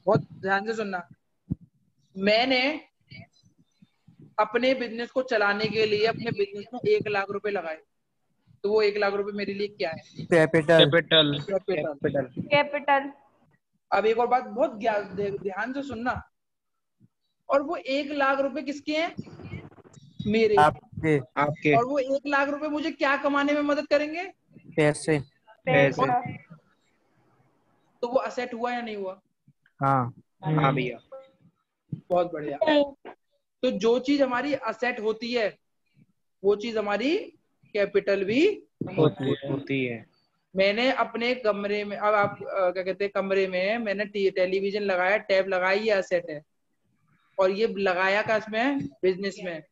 बहुत ध्यान से सुनना। मैंने अपने बिजनेस को चलाने के लिए अपने बिजनेस में 1 लाख रुपए लगाए, तो वो 1 लाख रुपए मेरे लिए क्या है? कैपिटल। कैपिटल। कैपिटल। कैपिटल। अब एक और बात बहुत ध्यान से सुनना, और वो 1 लाख रुपए किसके हैं? मेरे। आपके। आपके। और वो 1 लाख रुपए मुझे क्या कमाने में मदद करेंगे? पैसे। पैसे। तो वो असेट हुआ या नहीं हुआ? हाँ। हाँ भैया। बहुत बढ़िया। तो जो चीज हमारी असेट होती है वो चीज हमारी कैपिटल भी होती है। मैंने अपने कमरे में, अब आप क्या कहते हैं, कमरे में मैंने टेलीविजन लगाया, टैब लगाई, ये असेट है। और ये लगाया का इसमें बिजनेस में,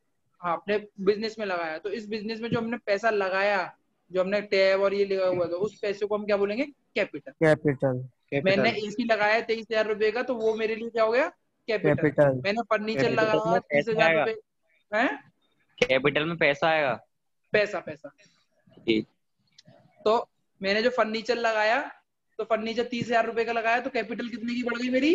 हाँ अपने बिजनेस में लगाया। तो इस बिजनेस में जो हमने पैसा लगाया, जो हमने टैब और ये लगा हुआ था, उस पैसे को हम क्या बोलेंगे? कैपिटल। कैपिटल। मैंने एसी लगाया 23,000 रुपए का, तो वो मेरे लिए क्या हो गया? कैपिटल। कैपिटल। मैंने फर्नीचर कैपिटल लगाया में 30,000 रुपए। है कैपिटल में पैसा आएगा। पैसा। पैसा। जी। तो मैंने जो फर्नीचर लगाया, तो फर्नीचर 30,000 रुपए का लगाया, तो कैपिटल कितने की बढ़ गई मेरी?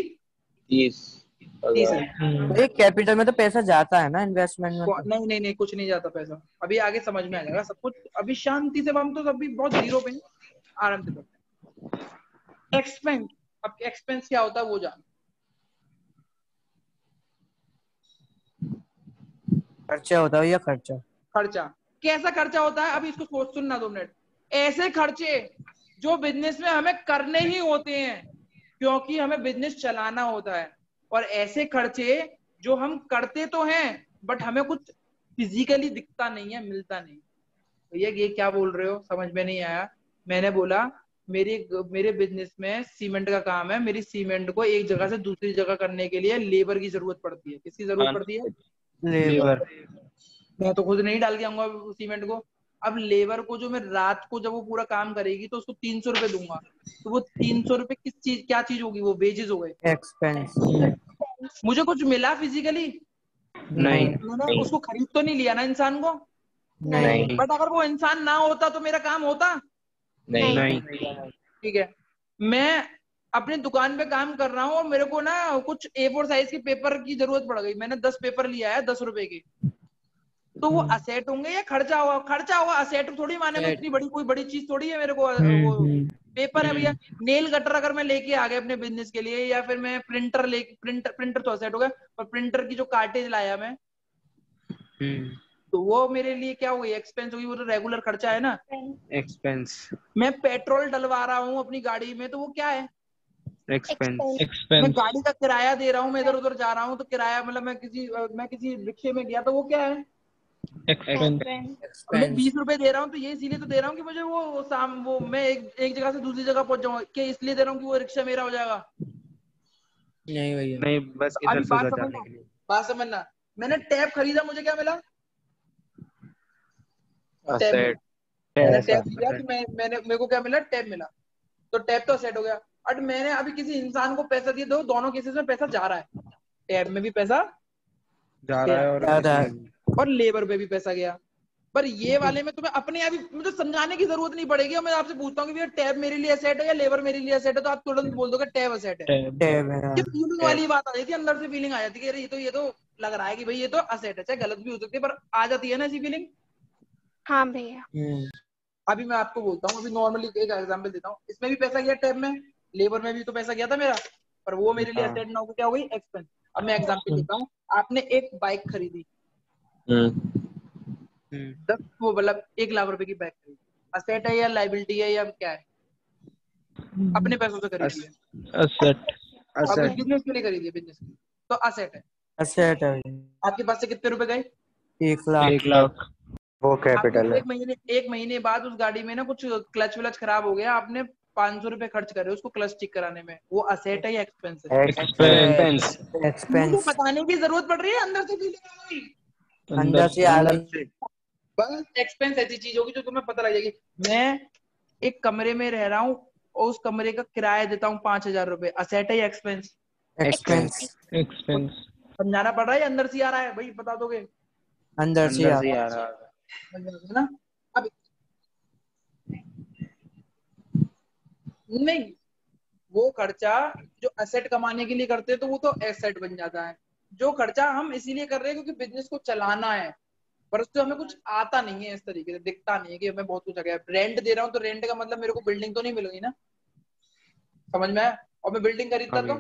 30,000। ये कैपिटल में तो पैसा जाता है ना इन्वेस्टमेंट में तो। नहीं नहीं नहीं, कुछ नहीं जाता पैसा, अभी आगे समझ में आ जाएगा सब कुछ। अभी शांति से, हम तो अभी बहुत जीरो पे हैं, आराम से करते हैं। एक्सपेंस, अब एक्सपेंस क्या होता है वो जान। खर्चा होता है या खर्चा? खर्चा। कैसा खर्चा होता है? अभी इसको सोच सुनना 2 मिनट। ऐसे खर्चे जो बिजनेस में हमें करने ही होते हैं, क्योंकि हमें बिजनेस चलाना होता है। और ऐसे खर्चे जो हम करते तो हैं बट हमें कुछ फिजिकली दिखता नहीं है, मिलता नहीं। भैया ये क्या बोल रहे हो, समझ में नहीं आया। मैंने बोला मेरे बिजनेस में सीमेंट का काम है, मेरी सीमेंट को एक जगह से दूसरी जगह करने के लिए लेबर की जरूरत पड़ती है। किसकी जरूरत पड़ती है? लेबर। मैं तो खुद नहीं डाल के आऊंगा सीमेंट को। अब लेबर को जो मैं रात को जब वो पूरा काम करेगी तो उसको 300 रुपए दूंगा, तो वो 300 रुपए किस चीज, क्या चीज होगी? वो वेजेस हो गए। एक्सपेंस। मुझे कुछ मिला फिजिकली? नहीं। मैंने उसको खरीद तो नहीं लिया ना इंसान को। नहीं। बट अगर वो इंसान ना होता तो मेरा काम होता? नहीं। ठीक है। मैं अपनी दुकान पे काम कर रहा हूँ और मेरे को ना कुछ A4 साइज के पेपर की जरूरत पड़ गई, मैंने 10 पेपर लिया है 10 रुपए के, तो वो असेट होंगे या खर्चा हुआ? खर्चा हुआ। असेट थोड़ी माने में इतनी बड़ी कोई बड़ी चीज थोड़ी है मेरे को वो पेपर है भैया। नेल कटर अगर मैं लेके आ गया अपने बिजनेस के लिए, या फिर मैं प्रिंटर प्रिंटर तो असेट हो गया, और प्रिंटर की जो कार्टेज लाया मैं, तो वो मेरे लिए क्या हो गई? एक्सपेंस होगी, वो तो रेगुलर खर्चा है ना। एक्सपेंस। मैं पेट्रोल डलवा रहा हूँ अपनी गाड़ी में, तो वो क्या है? एक्सपेंस। मैं गाड़ी का किराया दे रहा हूँ, मैं इधर उधर जा रहा हूँ तो किराया, मतलब मैं किसी रिक्शे में गया तो वो क्या है? मैं 20 रुपए दे रहा हूँ तो ये इसीलिए तो दे रहा हूँ कि मुझे वो मैं एक जगह से दूसरी जगह पहुंच जाऊँ, क्या इसलिए दे रहा हूँ कि वो रिक्शा मेरा हो जाएगा? नहीं भैया। नहीं, बस अभी इधर से बात उधर समझना, जाने के लिए। बात समझना। मैंने टैब खरीदा, मुझे क्या मिला? टैब मिला। असेट। मैंने टैब लिया तो मैंने मेरे को क्या मिला? टैब मिला। तो टैब तो सेट हो गया। बट मैंने अभी किसी इंसान को पैसा दिया, दो दोनों केसेस में पैसा जा रहा है, टैब में भी पैसा जा रहा गया है और इसमें भी। और लेबर पे भी पैसा गया। पर ये वाले में तुम्हें अपने आप ही मुझे समझाने की जरूरत नहीं पड़ेगी। और मैं आपसे पूछता हूँ कि भैया टैब मेरे लिए असेट है या लेबर मेरे लिए असेट है, तो आप तुरंत बोल दोगे टैब असेट है। टैब है। ये फीलिंग वाली बात आ जाती है, अंदर से फीलिंग आ जाती है कि ये तो लग रहा है कि भाई ये तो असेट है, चाहे गलत भी हो सकती है पर आ जाती है ना ऐसी फीलिंग। हाँ भैया। अभी मैं आपको बोलता हूँ, अभी नॉर्मली एक एग्जांपल देता हूँ, इसमें भी पैसा गया टैब में, लेबर में भी तो पैसा गया था मेरा, पर वो मेरे लिए असेट ना हो क्या हो गई? एक्सपेंस। अब मैं एग्जांपल देता हूँ, आपने एक बाइक खरीदी, 10 वो मतलब 1 लाख रुपए की बाइक खरीदी, असेट है या लाइबिलिटी है या क्या है? अपने पैसों से खरीदी है, असेट। अब बिजनेस के लिए खरीदी है, बिजनेस के लिए, तो असेट है। असेट है। आपके पास से कितने रुपए गए? 1 लाख। 1 लाख। वो कैपिटल है। एक महीने बाद उस गाड़ी में ना कुछ क्लच व्लच खराब हो गया, आपने 500 रुपए खर्च करे उसको क्लच ठीक कराने में, वो असेट है या एक्सपेंस है? एक्सपेंस। मुझे एक्सपेंस। बताने की जरूरत पड़ रही है, अंदर से फीलिंग आ गई। अंदर से आ अंदर गई। से। बस एक्सपेंस ऐसी चीज होगी जो तुम्हें पता लग जाएगी। मैं एक कमरे में रह रहा हूँ और उस कमरे का किराया देता हूँ 5,000 रुपए, असेट है या एक्सपेंस? एक्सपेंस। एक्सपेंस। समझाना पड़ रहा है या अंदर से आ रहा है? भाई बता दोगे? अंदर से अंदर आ से गई। आ रहा है। है ना? अब नहीं, वो खर्चा जो एसेट कमाने के लिए करते हैं तो वो तो एसेट बन जाता है। जो खर्चा हम इसीलिए कर रहे हैं क्योंकि बिजनेस को चलाना है, पर उससे हमें कुछ आता नहीं है, इस तरीके से दिखता नहीं है कि हमें बहुत कुछ आ गया। रेंट दे रहा हूँ तो रेंट का मतलब मेरे को बिल्डिंग तो नहीं मिल गई ना, समझ में आया? और मैं बिल्डिंग खरीदता तो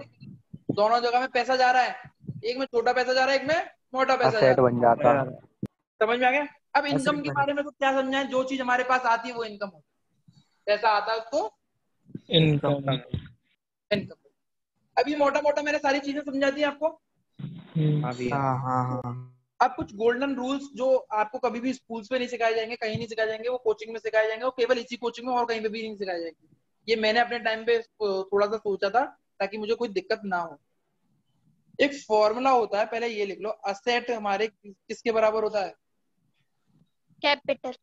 दोनों जगह में पैसा जा रहा है, एक में छोटा पैसा जा रहा है, एक में मोटा पैसा जा असेट रहा बन जाता। बराबर। है। समझ में आ गया? अब इनकम एसेट के बन बारे में तो क्या समझाएं, जो चीज हमारे पास आती है वो इनकम होती है, पैसा आता है उसको इनकम। इनकम। अभी मोटा मोटा मैंने सारी चीजें समझा दी आपको। हाँ भैया। हाँ हाँ हाँ। अब कुछ गोल्डन रूल्स जो आपको कभी भी स्कूल्स में नहीं सिखाए जाएंगे, कहीं नहीं सिखाए जाएंगे, वो कोचिंग में सिखाए जाएंगे, वो केवल इसी कोचिंग में और कहीं पे भी नहीं सिखाए जाएंगे। ये मैंने अपने टाइम पे थोड़ा सा सोचा था ताकि मुझे कोई दिक्कत ना हो। एक फॉर्मूला होता है, पहले ये लिख लो, असेट हमारे किसके बराबर होता है? कैपिटल।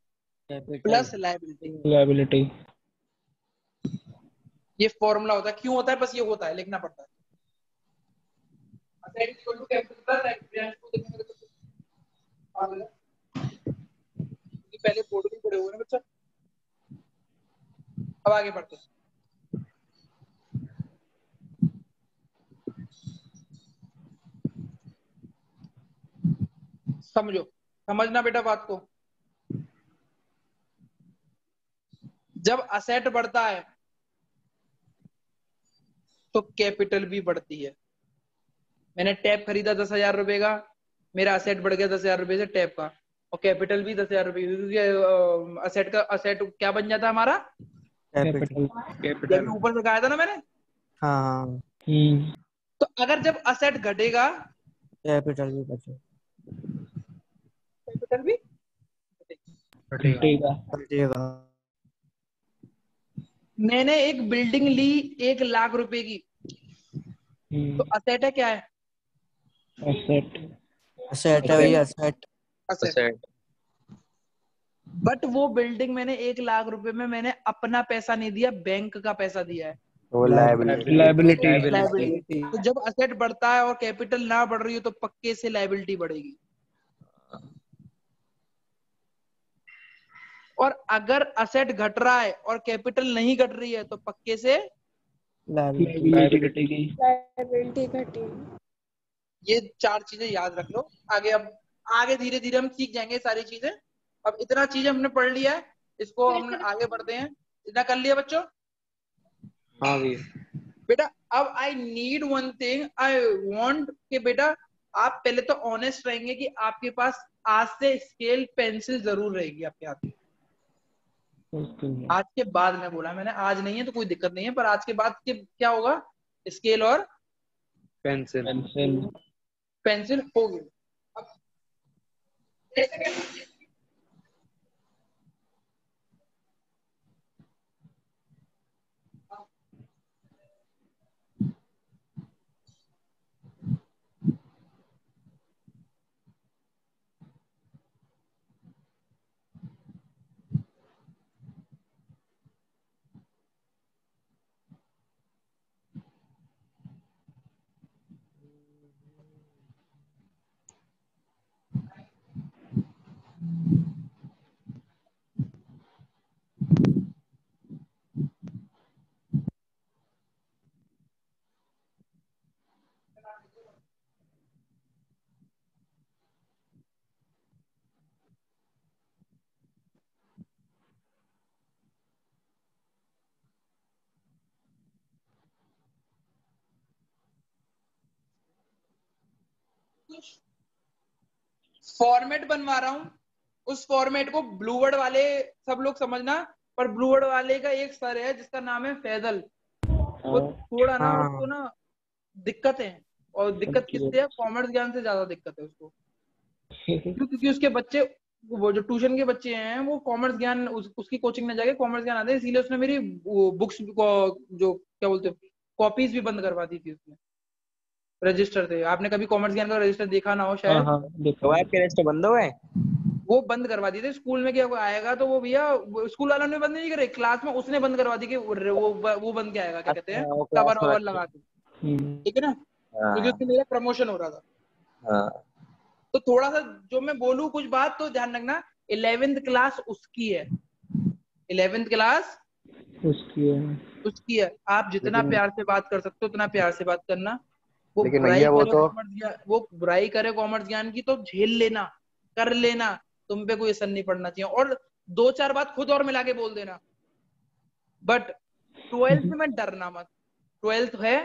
Plus liability. लायबिलिटी। ये फॉर्मूला होता है, क्यों होता है? बस ये होता है, लिखना पड़ता है। Asset equal to capital plus liability. पहले बोर्ड भी पढ़े हुए हैं बच्चा। अब आगे बढ़ते हैं। समझो, समझना बेटा बात को। जब असेट बढ़ता है तो कैपिटल भी बढ़ती है। मैंने टैप खरीदा 10,000 रुपए का, मेरा असेट बढ़ गया 10,000 रुपए से टैप का, और कैपिटल भी 10,000 रुपए, क्योंकि असेट का असेट क्या बन जाता है हमारा? कैपिटल। जब ऊपर से कहा था ना मैंने। हाँ हाँ। तो अगर जब असेट घटेगा कैपिटल भी बचे। कैपिटल भी घटेगा। घटेगा। मैंने एक बिल्डिंग ली 1,00,000 रुपए की, तो असेट है क्या है? असेट। असेट है भैया, असेट। असेट। बट वो बिल्डिंग मैंने 1,00,000 रुपए में मैंने अपना पैसा नहीं दिया, बैंक का पैसा दिया है। वो लायबिलिटी। लायबिलिटी। तो जब असेट बढ़ता है और कैपिटल ना बढ़ रही हो तो पक्के से लायबिलिटी बढ़ेगी। और अगर असेट घट रहा है और कैपिटल नहीं घट रही है तो पक्के से लायबिलिटी की। लायबिलिटी घटेगी। ये 4 चीजें याद रख लो। आगे अब आगे धीरे धीरे हम सीख जाएंगे सारी चीजें। अब इतना चीजें हमने पढ़ लिया है, इसको हम आगे बढ़ते हैं। इतना कर लिया बच्चों? हाँ भैया। बेटा अब I need one thing, I want कि बेटा आप पहले तो ऑनेस्ट रहेंगे कि आपके पास आज से स्केल पेंसिल जरूर रहेगी आपके हाथ में। आज के बाद में बोला मैंने, आज नहीं है तो कोई दिक्कत नहीं है, पर आज के बाद के क्या होगा? स्केल और पेंसिल। पेंसिल होगी। अब फॉर्मेट बनवा रहा हूं, उस फॉर्मेट को ब्लू वर्ड वाले सब लोग समझना, पर ब्लू वर्ड वाले का एक सर है जिसका नाम है फैजल। वो थोड़ा ना हाँ। उसको ना दिक्कत है, और दिक्कत किससे है? कॉमर्स ज्ञान से ज्यादा दिक्कत है उसको। क्योंकि उसके बच्चे, वो जो ट्यूशन के बच्चे हैं वो कॉमर्स ज्ञान उसकी कोचिंग में जाके कॉमर्स ज्ञान आते हैं, इसीलिए उसने मेरी बुक्स को जो क्या बोलते हैं कॉपीज भी बंद करवा दी थी उसने। रजिस्टर थे, आपने कभी कॉमर्स ज्ञान का रजिस्टर देखा ना हो शायद। तो आपके रजिस्टर बंद हो गए? वो बंद करवा दिए थे। स्कूल में क्या आएगा तो वो भैया स्कूल वालों ने बंद नहीं करे, क्लास में उसने बंद करवा दी कि वो बंद के आएगा, क्या कहते हैं, कवर ववर लगा के। ठीक है ना, क्योंकि उसमें मेरा प्रमोशन हो रहा था। तो थोड़ा सा जो मैं बोलूं कुछ बात तो ध्यान रखना। 11th क्लास उसकी है, 11th क्लास उसकी है। उसकी है। आप जितना लेकिन प्यार से बात कर सकते हो उतना प्यार से बात करना। वो लेकिन बुराई भैया वो करे तो कॉमर्स ज्ञान, वो बुराई करे कॉमर्स ज्ञान की तो झेल लेना, कर लेना, तुम पे कोई असर नहीं पड़ना चाहिए। और दो चार बात खुद और मिला के बोल देना। बट ट्वेल्थ में डरना मत। ट्वेल्थ है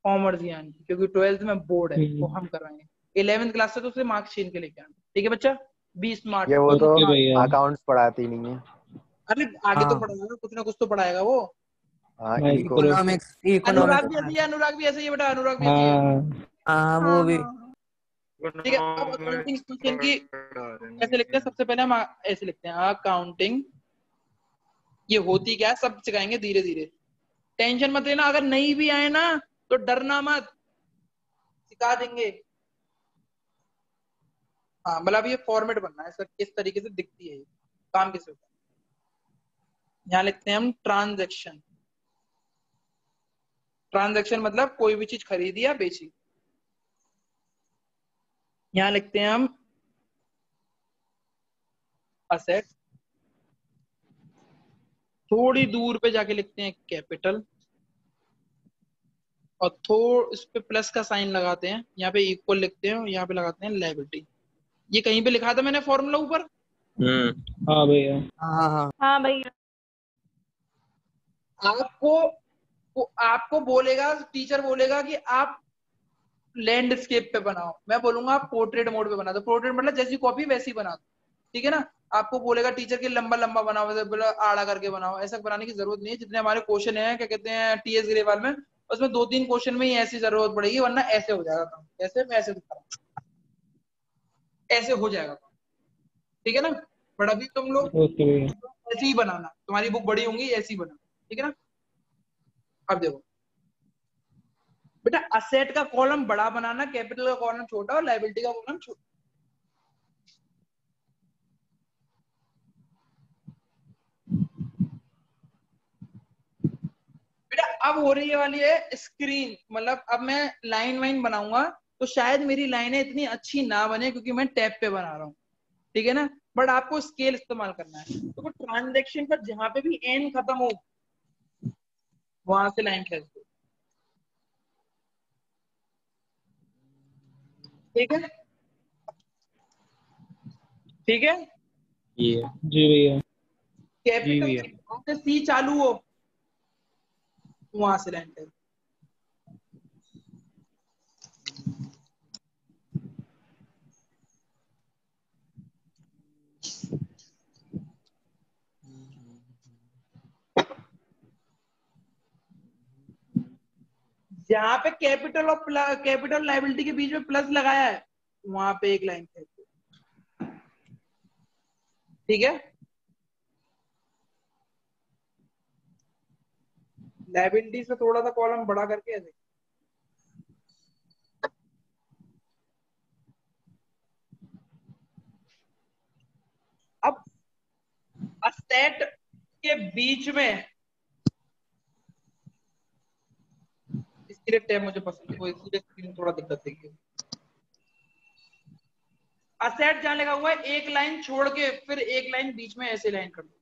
कॉमर्स ज्ञान की, क्योंकि ट्वेल्थ में बोर्ड है, वो हम करवाएंगे। 11th क्लास से तो उसे मार्क्स छीन के लेके आना। ठीक है बच्चा, बी स्मार्ट, ये वो बी तो ओके स्मार्ट। भैया। अकाउंट्स पढ़ाती नहीं है। अरे आगे तो हाँ पढ़ाएगा, कुछ ना कुछ तो पढ़ाएगा वो। हाँ माइक्रो। इको इकोनॉमिक्स अनुराग इकोनॉमिक्स भी ऐसे ही है, अनुराग भी ऐसे ही है बेटा, अनुराग भी ऐसे ही है। हाँ हाँ वो भी। ठीक है, अब अकाउंटिंग क्वेश्चन की कैसे लिखते हैं? सबसे पहले हम ऐसे लिखते हैं, अकाउंटिंग ये होती क्या है सब सिखाएंगे धीरे धीरे। टेंशन मत लेना, अगर नहीं भी आए ना तो डरना मत, सिखा देंगे। हाँ मतलब ये फॉर्मेट बनना है, सर किस तरीके से दिखती है ये, काम कैसे होता है। यहाँ लिखते हैं हम ट्रांजैक्शन। ट्रांजैक्शन मतलब कोई भी चीज खरीदी या बेची। यहाँ लिखते हैं हम असेट। थोड़ी दूर पे जाके लिखते हैं कैपिटल, और थोड़ा इस पे प्लस का साइन लगाते हैं, यहाँ पे इक्वल लिखते हैं, और यहाँ पे लगाते हैं लायबिलिटी। ये कहीं पे लिखा था मैंने फॉर्मूला ऊपर। हाँ भैया। हाँ हाँ हाँ भैया। आपको बोलेगा, टीचर बोलेगा कि आप लैंडस्केप पे बनाओ, मैं बोलूंगा आप पोर्ट्रेट मोड पे बना दो। पोर्ट्रेट मतलब जैसी कॉपी वैसी बना दो, ठीक है ना। आपको बोलेगा टीचर की लंबा लंबा बनाओ, बोला आड़ा करके बनाओ, ऐसा बनाने की जरूरत नहीं है। जितने हमारे क्वेश्चन है, क्या कहते हैं, टीएस ग्रेवाल में, उसमें 2-3 क्वेश्चन में ही ऐसी जरूरत पड़ेगी, वरना ऐसे हो जाएगा काम। ऐसे मैं ऐसे दिखा रहा हूं, ऐसे हो जाएगा काम, ठीक है ना। बट अभी तुम लोग ओके भैया। ऐसे ही बनाना, तुम्हारी बुक बड़ी होंगी, ऐसे ही बनाना, ठीक है ना। अब देखो बेटा, असेट का कॉलम बड़ा बनाना, कैपिटल का कॉलम छोटा और लायबिलिटी का कॉलम छोटा। बेटा अब हो रही है वाली है स्क्रीन, मतलब अब मैं लाइन वाइन बनाऊंगा तो शायद मेरी लाइनें इतनी अच्छी ना बने, क्योंकि मैं टैब पे बना रहा हूँ, ठीक है ना। बट आपको स्केल इस्तेमाल करना है, तो ट्रांजेक्शन पर जहां पे भी एन खत्म हो वहां से लाइन खींच दो, ठीक है, ठीक है। ये जी भैया। जी कैपिटल भैया। जहां से सी चालू हो वहां से लाइन खींच दो। जहां पे कैपिटल और कैपिटल लायबिलिटी के बीच में प्लस लगाया है वहां पे एक लाइन खींच दो, ठीक है। लायबिलिटी से थोड़ा सा कॉलम बड़ा करके ऐसे। अब असेट के बीच में, इसके लिए टैब मुझे पसंद है, वो इसलिए स्क्रीन थोड़ा दिक्कत देगी। असेट जहां लगा हुआ है एक लाइन छोड़ के फिर एक लाइन बीच में ऐसे लाइन कर दो।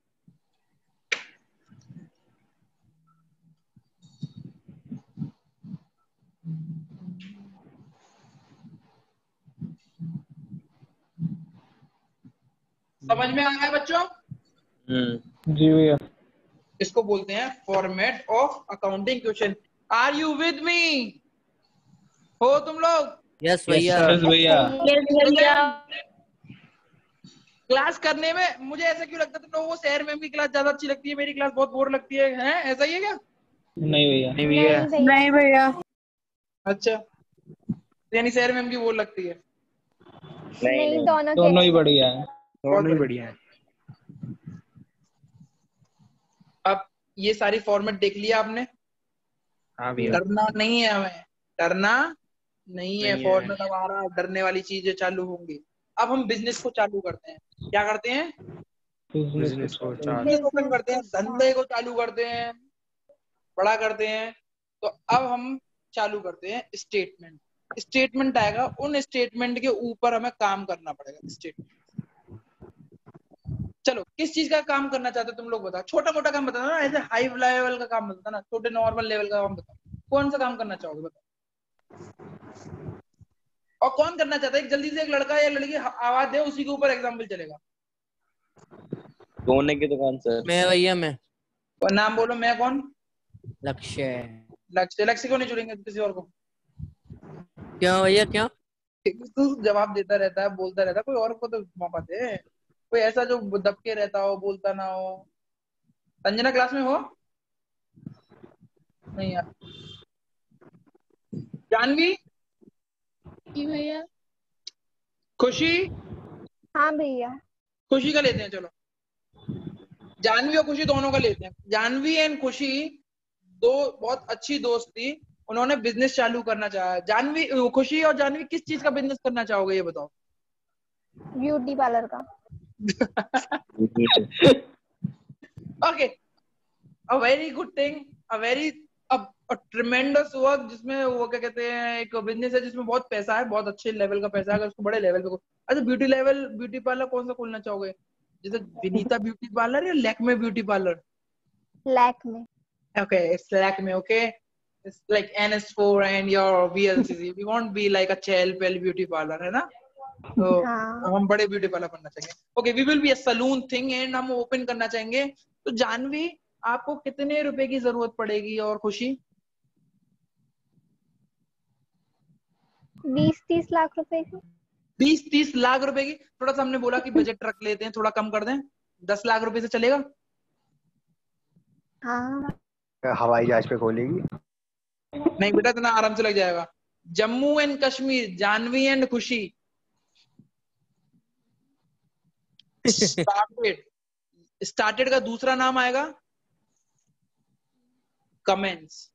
समझ में आ गया बच्चों? जी भैया। इसको बोलते हैं format of accounting question. Are you with me? हो तुम लोग? यस यस भैया। सर। यस भैया। यस भैया। क्लास करने में मुझे ऐसा क्यों लगता है तुम लोगों को शहर में की क्लास ज्यादा अच्छी लगती है, मेरी क्लास बहुत बोर लगती है? ऐसा ही है क्या? नहीं भैया। नहीं भैया। नहीं भैया। नहीं भैया। अच्छा, यानी शहर में की बोर लगती है। नहीं नहीं, नहीं, दोनों की दोनों ही अच्छी बढ़िया लगती है। है। दोनों ही बढ़िया है। अब ये सारी फॉर्मेट देख लिया आपने। हाँ भैया। डरना नहीं है हमें, डरना नहीं है। नहीं है। फॉर्मेट अब आ रहा है, डरने वाली चीजें चालू होंगी। अब हम बिजनेस को चालू करते हैं। क्या करते हैं? बिजनेस को बिजनेस को चालू। चालू। बिजनेस ओपन बिजनेस करते को हैं, धंधे को स्टार्ट। चालू करते हैं, बड़ा करते हैं। तो अब हम चालू करते हैं स्टेटमेंट। स्टेटमेंट आएगा, उन स्टेटमेंट के ऊपर हमें काम करना पड़ेगा। स्टेटमेंट चलो किस चीज का काम करना चाहते हो तुम लोग बताओ, छोटा मोटा काम बताओ ना, ऐसे हाई लेवल का काम बताओ ना, छोटे नॉर्मल लेवल का काम बताओ, कौन सा काम करना चाहोगे बताओ। और कौन करना चाहता है, जल्दी से एक लड़का या लड़की आवाज दे, उसी के ऊपर एग्जाम्पल चलेगा। सोने की दुकान सर। मैं भैया मैं। और नाम बोलो। मैं कौन? लक्ष्य। लक्ष्य। लक्ष्य क्यों नहीं जुड़ेंगे किसी और को? क्यों भैया क्यों? तू जवाब देता रहता है, बोलता रहता है, कोई और को तो मौका दे, कोई ऐसा जो दबके रहता हो, बोलता ना हो। संजना क्लास में हो? नहीं यार। जानवी? जी भैया। खुशी? हाँ भैया। खुशी का लेते हैं चलो। जानवी और खुशी दोनों का लेते हैं। जानवी एंड खुशी दो बहुत अच्छी दोस्त थी, उन्होंने बिजनेस चालू करना चाहा। जानवी, खुशी और जानवी किस चीज का बिजनेस करना चाहोगे ये बताओ। ब्यूटी पार्लर का। Okay, a very good thing, a very tremendous work, जिसमें वो क्या कहते हैं, एक बिजनेस है जिसमें बहुत पैसा है, बहुत अच्छे लेवल का पैसा है, अगर उसको बड़े लेवल पे। अच्छा, ब्यूटी पार्लर कौन सा खोलना चाहोगे, जैसे विनीता ब्यूटी पार्लर या लैक्मे ब्यूटी पार्लर? लैक में। Okay, it's Lakme, okay? It's like NS4 and your VLCC. We won't be like a Chel Pel beauty parlor, है ना? तो हाँ। हम बड़े ब्यूटी पार्लर बनना चाहेंगे। Okay, we will be a saloon thing and हम ओपन करना चाहेंगे। तो जानवी, आपको कितने रुपए की जरूरत पड़ेगी? और खुशी? 20-30 लाख रुपए की। 20-30 लाख रुपए की। थोड़ा सा हमने बोला कि बजट रख लेते हैं, थोड़ा कम कर दें, 10 लाख रुपए से चलेगा? हाँ। हवाई जहाज पे खोलेगी? नहीं बेटा, इतना आराम से लग जाएगा। Jammu and Kashmir, Janvi and Khushi. Started का दूसरा नाम आएगा कमेंस।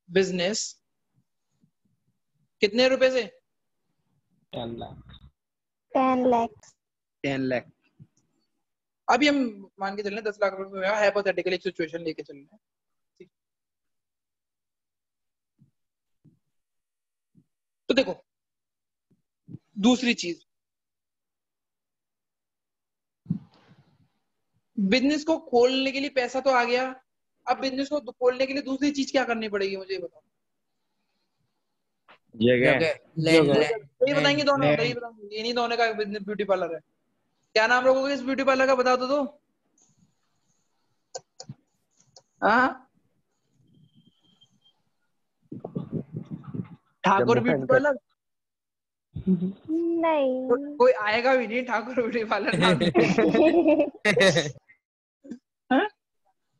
बिजनेस कितने रुपए से? 10 लाख। 10 लाख। 10 लाख। अभी हम मान के चल रहे हैं 10 लाख रुपए में, हाइपोथेटिकल एक सिचुएशन लेके चल रहे हैं। तो देखो, दूसरी चीज, बिजनेस को खोलने के लिए पैसा तो आ गया, अब बिजनेस को खोलने के लिए दूसरी चीज क्या करनी पड़ेगी, मुझे बताओ। जगह। सही बताएंगे दोनों? सही बताएंगे? ये नहीं दोनों का बिजनेस ब्यूटी पार्लर है। क्या नाम रखोगे इस ब्यूटी पार्लर का, बता दो। हाँ, ठाकुर ब्यूटी पार्लर? नहीं। कोई आएगा भी नहीं ठाकुर ब्यूटी पार्लर नाम।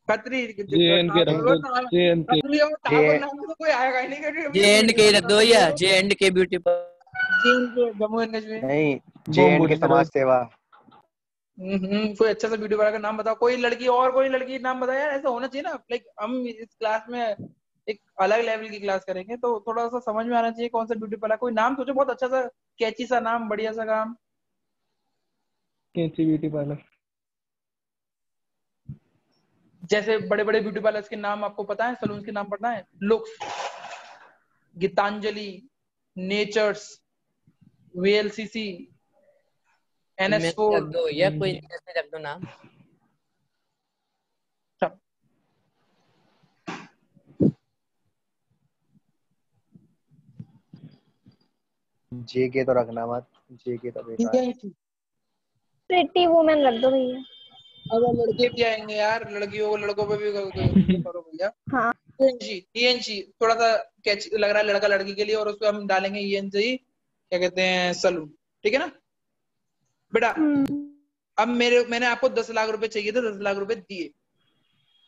खत्री JNK रख दो, JNK। ठाकुर नाम से तो कोई आएगा ही नहीं। JNK रख दो भैया, JNK beauty Jammu and Kashmir. नहीं, JNK समाज सेवा। कोई अच्छा सा ब्यूटी पार्लर का नाम बताओ, कोई लड़की, और कोई लड़की नाम बताओ यार, ऐसा होना चाहिए ना। लाइक हम इस क्लास में एक अलग लेवल की क्लास करेंगे, तो थोड़ा सा समझ में आना चाहिए कौन सा ब्यूटी पार्लर। कोई नाम सोचो, बहुत अच्छा सा कैची सा नाम, बढ़िया सा काम। कैंची ब्यूटी पार्लर। जैसे बड़े बड़े ब्यूटी पार्लर्स के नाम आपको पता है, सलून के नाम पता है? Looks, Geetanjali, Natures, VLCC, NS4। रख दो भैया, कोई ऐसे रख दो नाम। JK तो रखना मत, JK तो बेकार है। प्रिटी वुमेन रख दो भैया। अगर लड़के भी आएंगे यार, लड़कियों को लड़कों पे भी करो भैया। हाँ। ENG थोड़ा सा कैच लग रहा है लड़का लड़की के लिए, और उसको हम डालेंगे ENG, क्या कहते हैं, सलून। ठीक है ना बेटा? अब मैंने आपको 10 लाख रुपए चाहिए थे, 10 लाख रुपए दिए।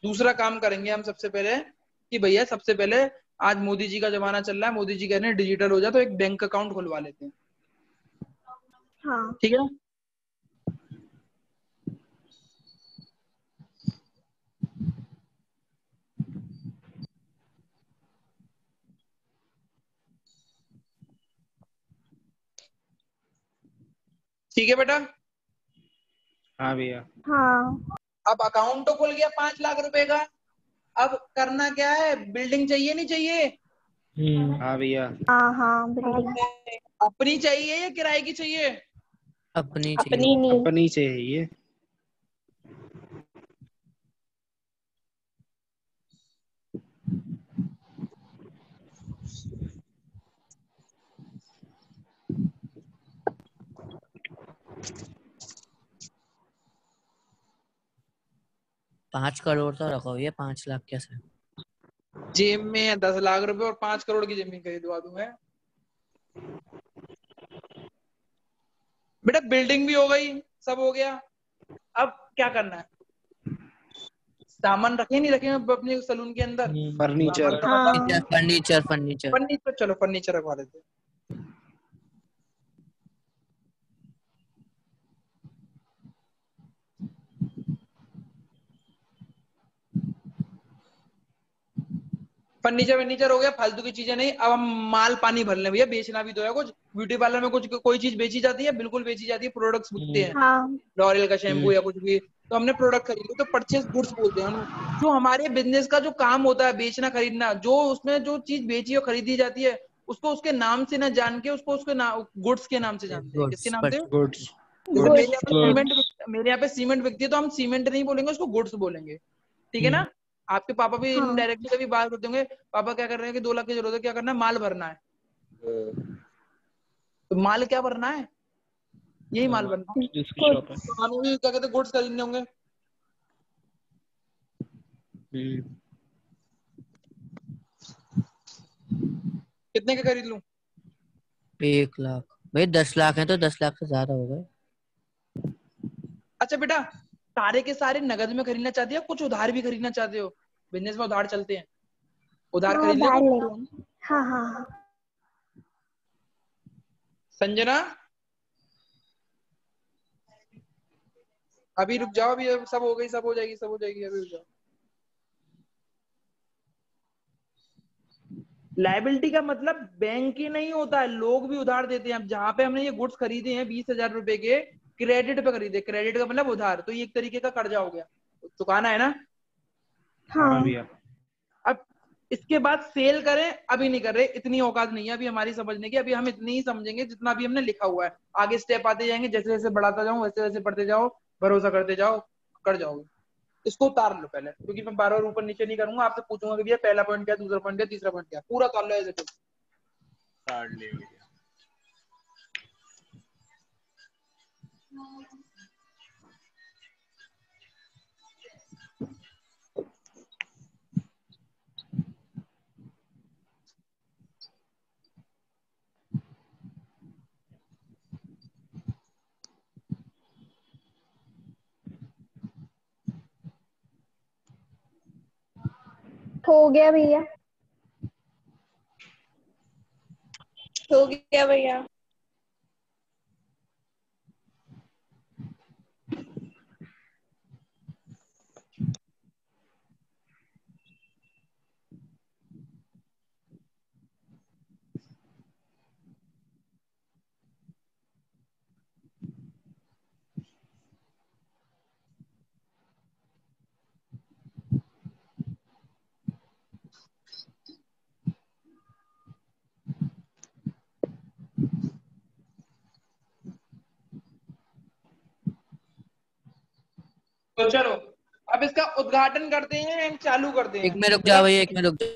दूसरा काम करेंगे हम सबसे पहले कि भैया, सबसे पहले आज मोदी जी का जमाना चल रहा है, मोदी जी कह रहे हैं डिजिटल हो जाए, तो एक बैंक अकाउंट खुलवा लेते हैं। हाँ। ठीक है? ठीक है बेटा? हाँ भैया। हाँ। अब अकाउंट तो खुल गया 5 लाख रुपए का। अब करना क्या है, बिल्डिंग चाहिए नहीं चाहिए? हाँ भैया। हाँ हाँ बिल्डिंग। अपनी चाहिए या किराए की चाहिए? अपनी चाहिए। अपनी अपनी से है ये। पाँच करोड़ तो रखो भैया, 5 लाख कैसे? जेब में 10 लाख रुपए और 5 करोड़ की जमीन खरीदवा दूंगा। बेटा बिल्डिंग भी हो गई, सब हो गया, अब क्या करना है? सामान रखे नहीं रखे अपने सलून के अंदर? फर्नीचर। हाँ फर्नीचर फर्नीचर। फर्नीचर, चलो फर्नीचर रखवा देते हैं। फर्नीचर हो गया, फालतू की चीजें नहीं। अब हम माल पानी भर ले भैया, बेचना भी तो है कुछ। ब्यूटी पार्लर में कुछ कोई चीज बेची जाती है? बिल्कुल बेची जाती है, प्रोडक्ट्स बिकते हैं। हाँ लॉरियल का शैम्पू या कुछ भी, तो हमने प्रोडक्ट खरीदे तो परचेज गुड्स बोलते हैं हम। जो हमारे बिजनेस का जो काम होता है, बेचना खरीदना, जो उसमें जो चीज बेची और खरीदी जाती है, उसको उसके नाम से ना जान के, उसको उसके गुड्स के नाम से जानते हैं। किसके गुड्स नाम से? पर गुड्स। जैसे गुड। मेरे यहाँ पे सीमेंट बिकती है, तो हम सीमेंट नहीं बोलेंगे, उसको गुड्स बोलेंगे। ठीक है ना? आपके पापा भी हाँ इनडायरेक्टली कभी बात करते होंगे, पापा क्या कर रहे हैं कि 2 लाख की जरूरत है, क्या करना है? माल भरना है। तो माल क्या भरना है? यही माल भरना है। जिसकी गुड। शॉप है। तो हमें भी क्या कहते हैं, गुड्स खरीदने होंगे। कितने के खरीद लूं? 1 लाख। भाई 10 लाख है तो 10 लाख से ज्यादा हो गए। अच्छा बेटा, सारे के सारे नगद में खरीदना चाहते हो, कुछ उधार भी खरीदना चाहते हो? बिजनेस में उधार चलते हैं, उधार हाँ खरीद ले उधार कुछ। ले लेंगे। हाँ हाँ हाँ। संजना, अभी रुक जाओ, अभी सब हो गई, सब हो जाएगी, सब हो जाएगी, अभी रुक जाओ। लाइबिलिटी का मतलब बैंक ही नहीं होता है, लोग भी उधार देते हैं। अब जहां पे हमने ये गुड्स खरीदे हैं 20,000 रुपए के, क्रेडिट पे खरीदे, क्रेडिट का मतलब उधार, तो ये एक तरीके का कर्जा हो गया, चुकाना है ना। हाँ हाँ भैया। अब इसके बाद सेल करें, अभी नहीं कर रहे, इतनी औकात नहीं है अभी हमारी समझने की। अभी हम इतनी ही समझेंगे जितना भी हमने लिखा हुआ है, आगे स्टेप आते जाएंगे, जैसे जैसे बढ़ाता जाऊं वैसे वैसे पढ़ते जाओ, भरोसा करते जाओ, कर जाओगे। इसको उतार लो पहले, क्योंकि मैं बार बार ऊपर नीचे नहीं करूंगा, आपसे पूछूंगा कि भैया पहला पॉइंट क्या, दूसरा पॉइंट क्या, तीसरा पॉइंट क्या, पूरा उतार लो एज इट इज। हो गया भैया। हो गया भैया। तो चलो, अब इसका उद्घाटन करते हैं एंड चालू करते एक हैं में रुक बेटा। जाओ भैया, एक में रुक जाओ।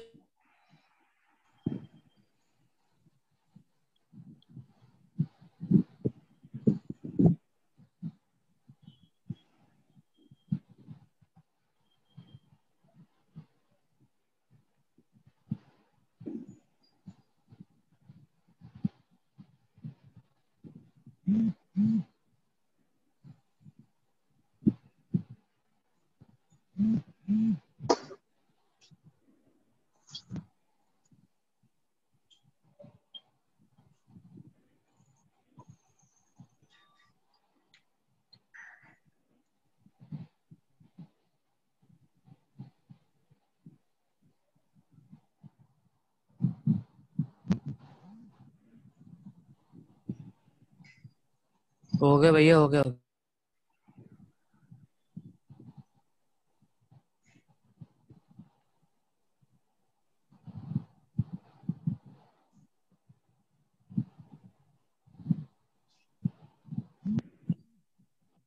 हो गया भैया, हो गया।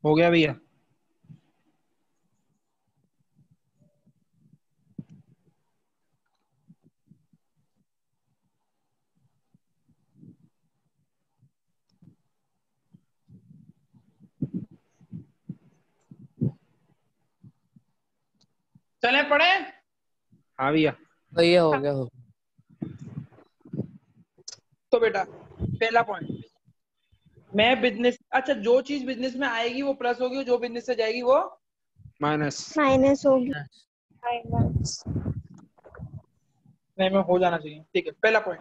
हो गया भैया। चले पढ़े। हाँ भैया। भैया हो गया हो गया। तो बेटा पहला पॉइंट, मैं बिजनेस, अच्छा जो चीज बिजनेस में आएगी वो प्लस होगी, जो बिजनेस से जाएगी वो माइनस। माइनस होगी। माइनस। नहीं में हो जाना चाहिए। ठीक है, पहला पॉइंट,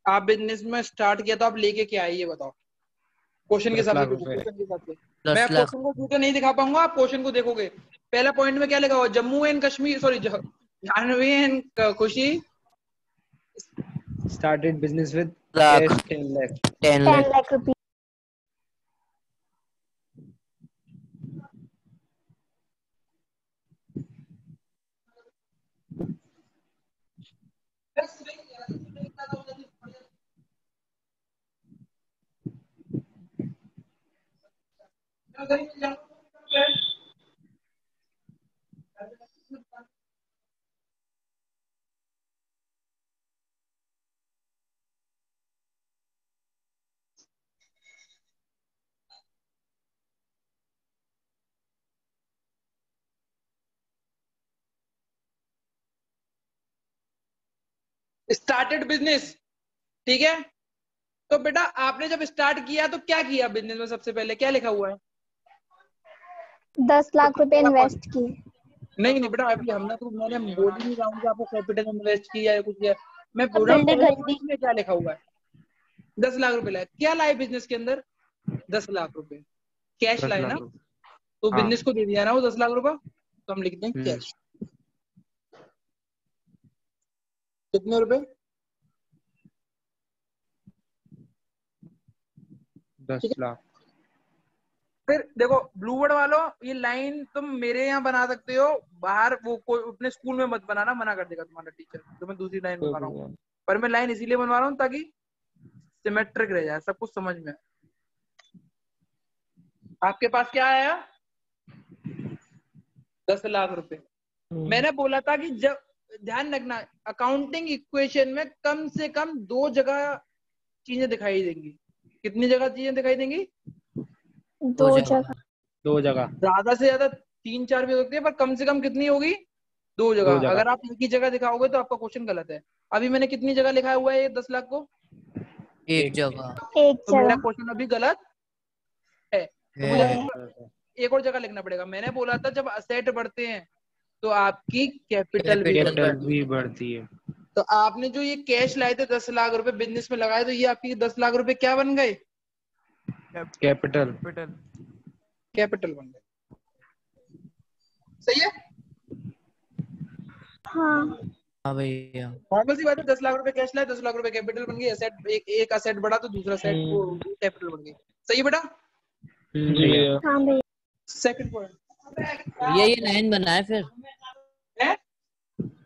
आप बिजनेस में स्टार्ट किया तो आप लेके क्या आए ये बताओ। क्वेश्चन के 10 हिसाब से लाख देखो, रुपए। क्वेश्चन के हिसाब से। 10 मैं लाख। क्वेश्चन को झूठे नहीं दिखा पाऊंगा, आप क्वेश्चन को देखोगे। पहला पॉइंट में क्या लिखा हुआ, Jammu and Kashmir, sorry Janvi and Khushi started business with lakh. Cash 10 lakh. 10 10 lakh. Lakh rupees. Started business, ठीक है। तो बेटा आपने जब स्टार्ट किया तो क्या किया बिजनेस में, सबसे पहले क्या लिखा हुआ है? 10 लाख रुपए पहला point। इन्वेस्ट किए। नहीं नहीं बेटा, अभी हमने तो, मैंने बोल ही नहीं रहा हूँ कि आपको कैपिटल इन्वेस्ट किया है कुछ किया है। मैं अब बोल रहा हूँ बिल्डिंग पहले खरीदी। point में क्या लिखा हुआ है। 10 लाख रुपए लाए, क्या लाए बिजनेस के अंदर? 10 लाख रुपए कैश 10 लाए लाख ना। रुपए। तो हाँ। बिजनेस को दे दिया ना वो 10 लाख रुपए, तो हम लिख दें हम्म। कैश। कितने रुपए? 10 ठीक है। लाख। फिर देखो ब्लू वर्ड वालों, ये लाइन तुम मेरे यहाँ बना सकते हो, बाहर वो कोई अपने स्कूल में मत बनाना, मना कर देगा तुम्हारा टीचर। तो मैं दूसरी लाइन कोई बनवा रहा हूँ, प्रॉब्लम। पर मैं लाइन इसीलिए बनवा रहा हूँ ताकि सिमेट्रिक रह जाए, सब कुछ समझ में आए। आपके पास क्या आया? 10 लाख रुपए। मैंने बोला था कि जब, ध्यान रखना, अकाउंटिंग इक्वेशन में कम से कम 2 जगह चीजें दिखाई देंगी। कितनी जगह चीजें दिखाई देंगी? 2 2 जगह। जगह। 2 जगह। ज्यादा से ज्यादा 3-4 भी हो सकती है, पर कम से कम कितनी होगी? 2 जगह। 2 जगह। अगर आप एक ही जगह दिखाओगे तो आपका क्वेश्चन गलत है। अभी मैंने कितनी जगह लिखा हुआ है ये 10 लाख को? एक एक। जगह। एक तो मेरा जगह क्वेश्चन अभी गलत है, तो मुझे है। एक और जगह लिखना पड़ेगा। मैंने बोला था जब असेट बढ़ते हैं तो आपकी कैपिटल भी कैपिटल बढ़ती कैपिटल है। भी बढ़ती है। तो आपने जो ये कैश लाए थे 10 लाख रुपए बिजनेस में लगाए, तो ये आपकी 10 लाख रुपए क्या बन गए? कैपिटल। कैपिटल बन गए। सही है। हाँ। हाँ भैया। नॉर्मल सी बात है, 10 लाख रुपए कैश लाए, 10 लाख रुपए कैपिटल बन गई। असेट एक असेट बढ़ा तो दूसरा सेट वो कैपिटल बन गई। सही है बेटा। जी भैया। भैया। हाँ भैया। सेकंड पॉइंट भैया ये लाइन बनाए फिर, है,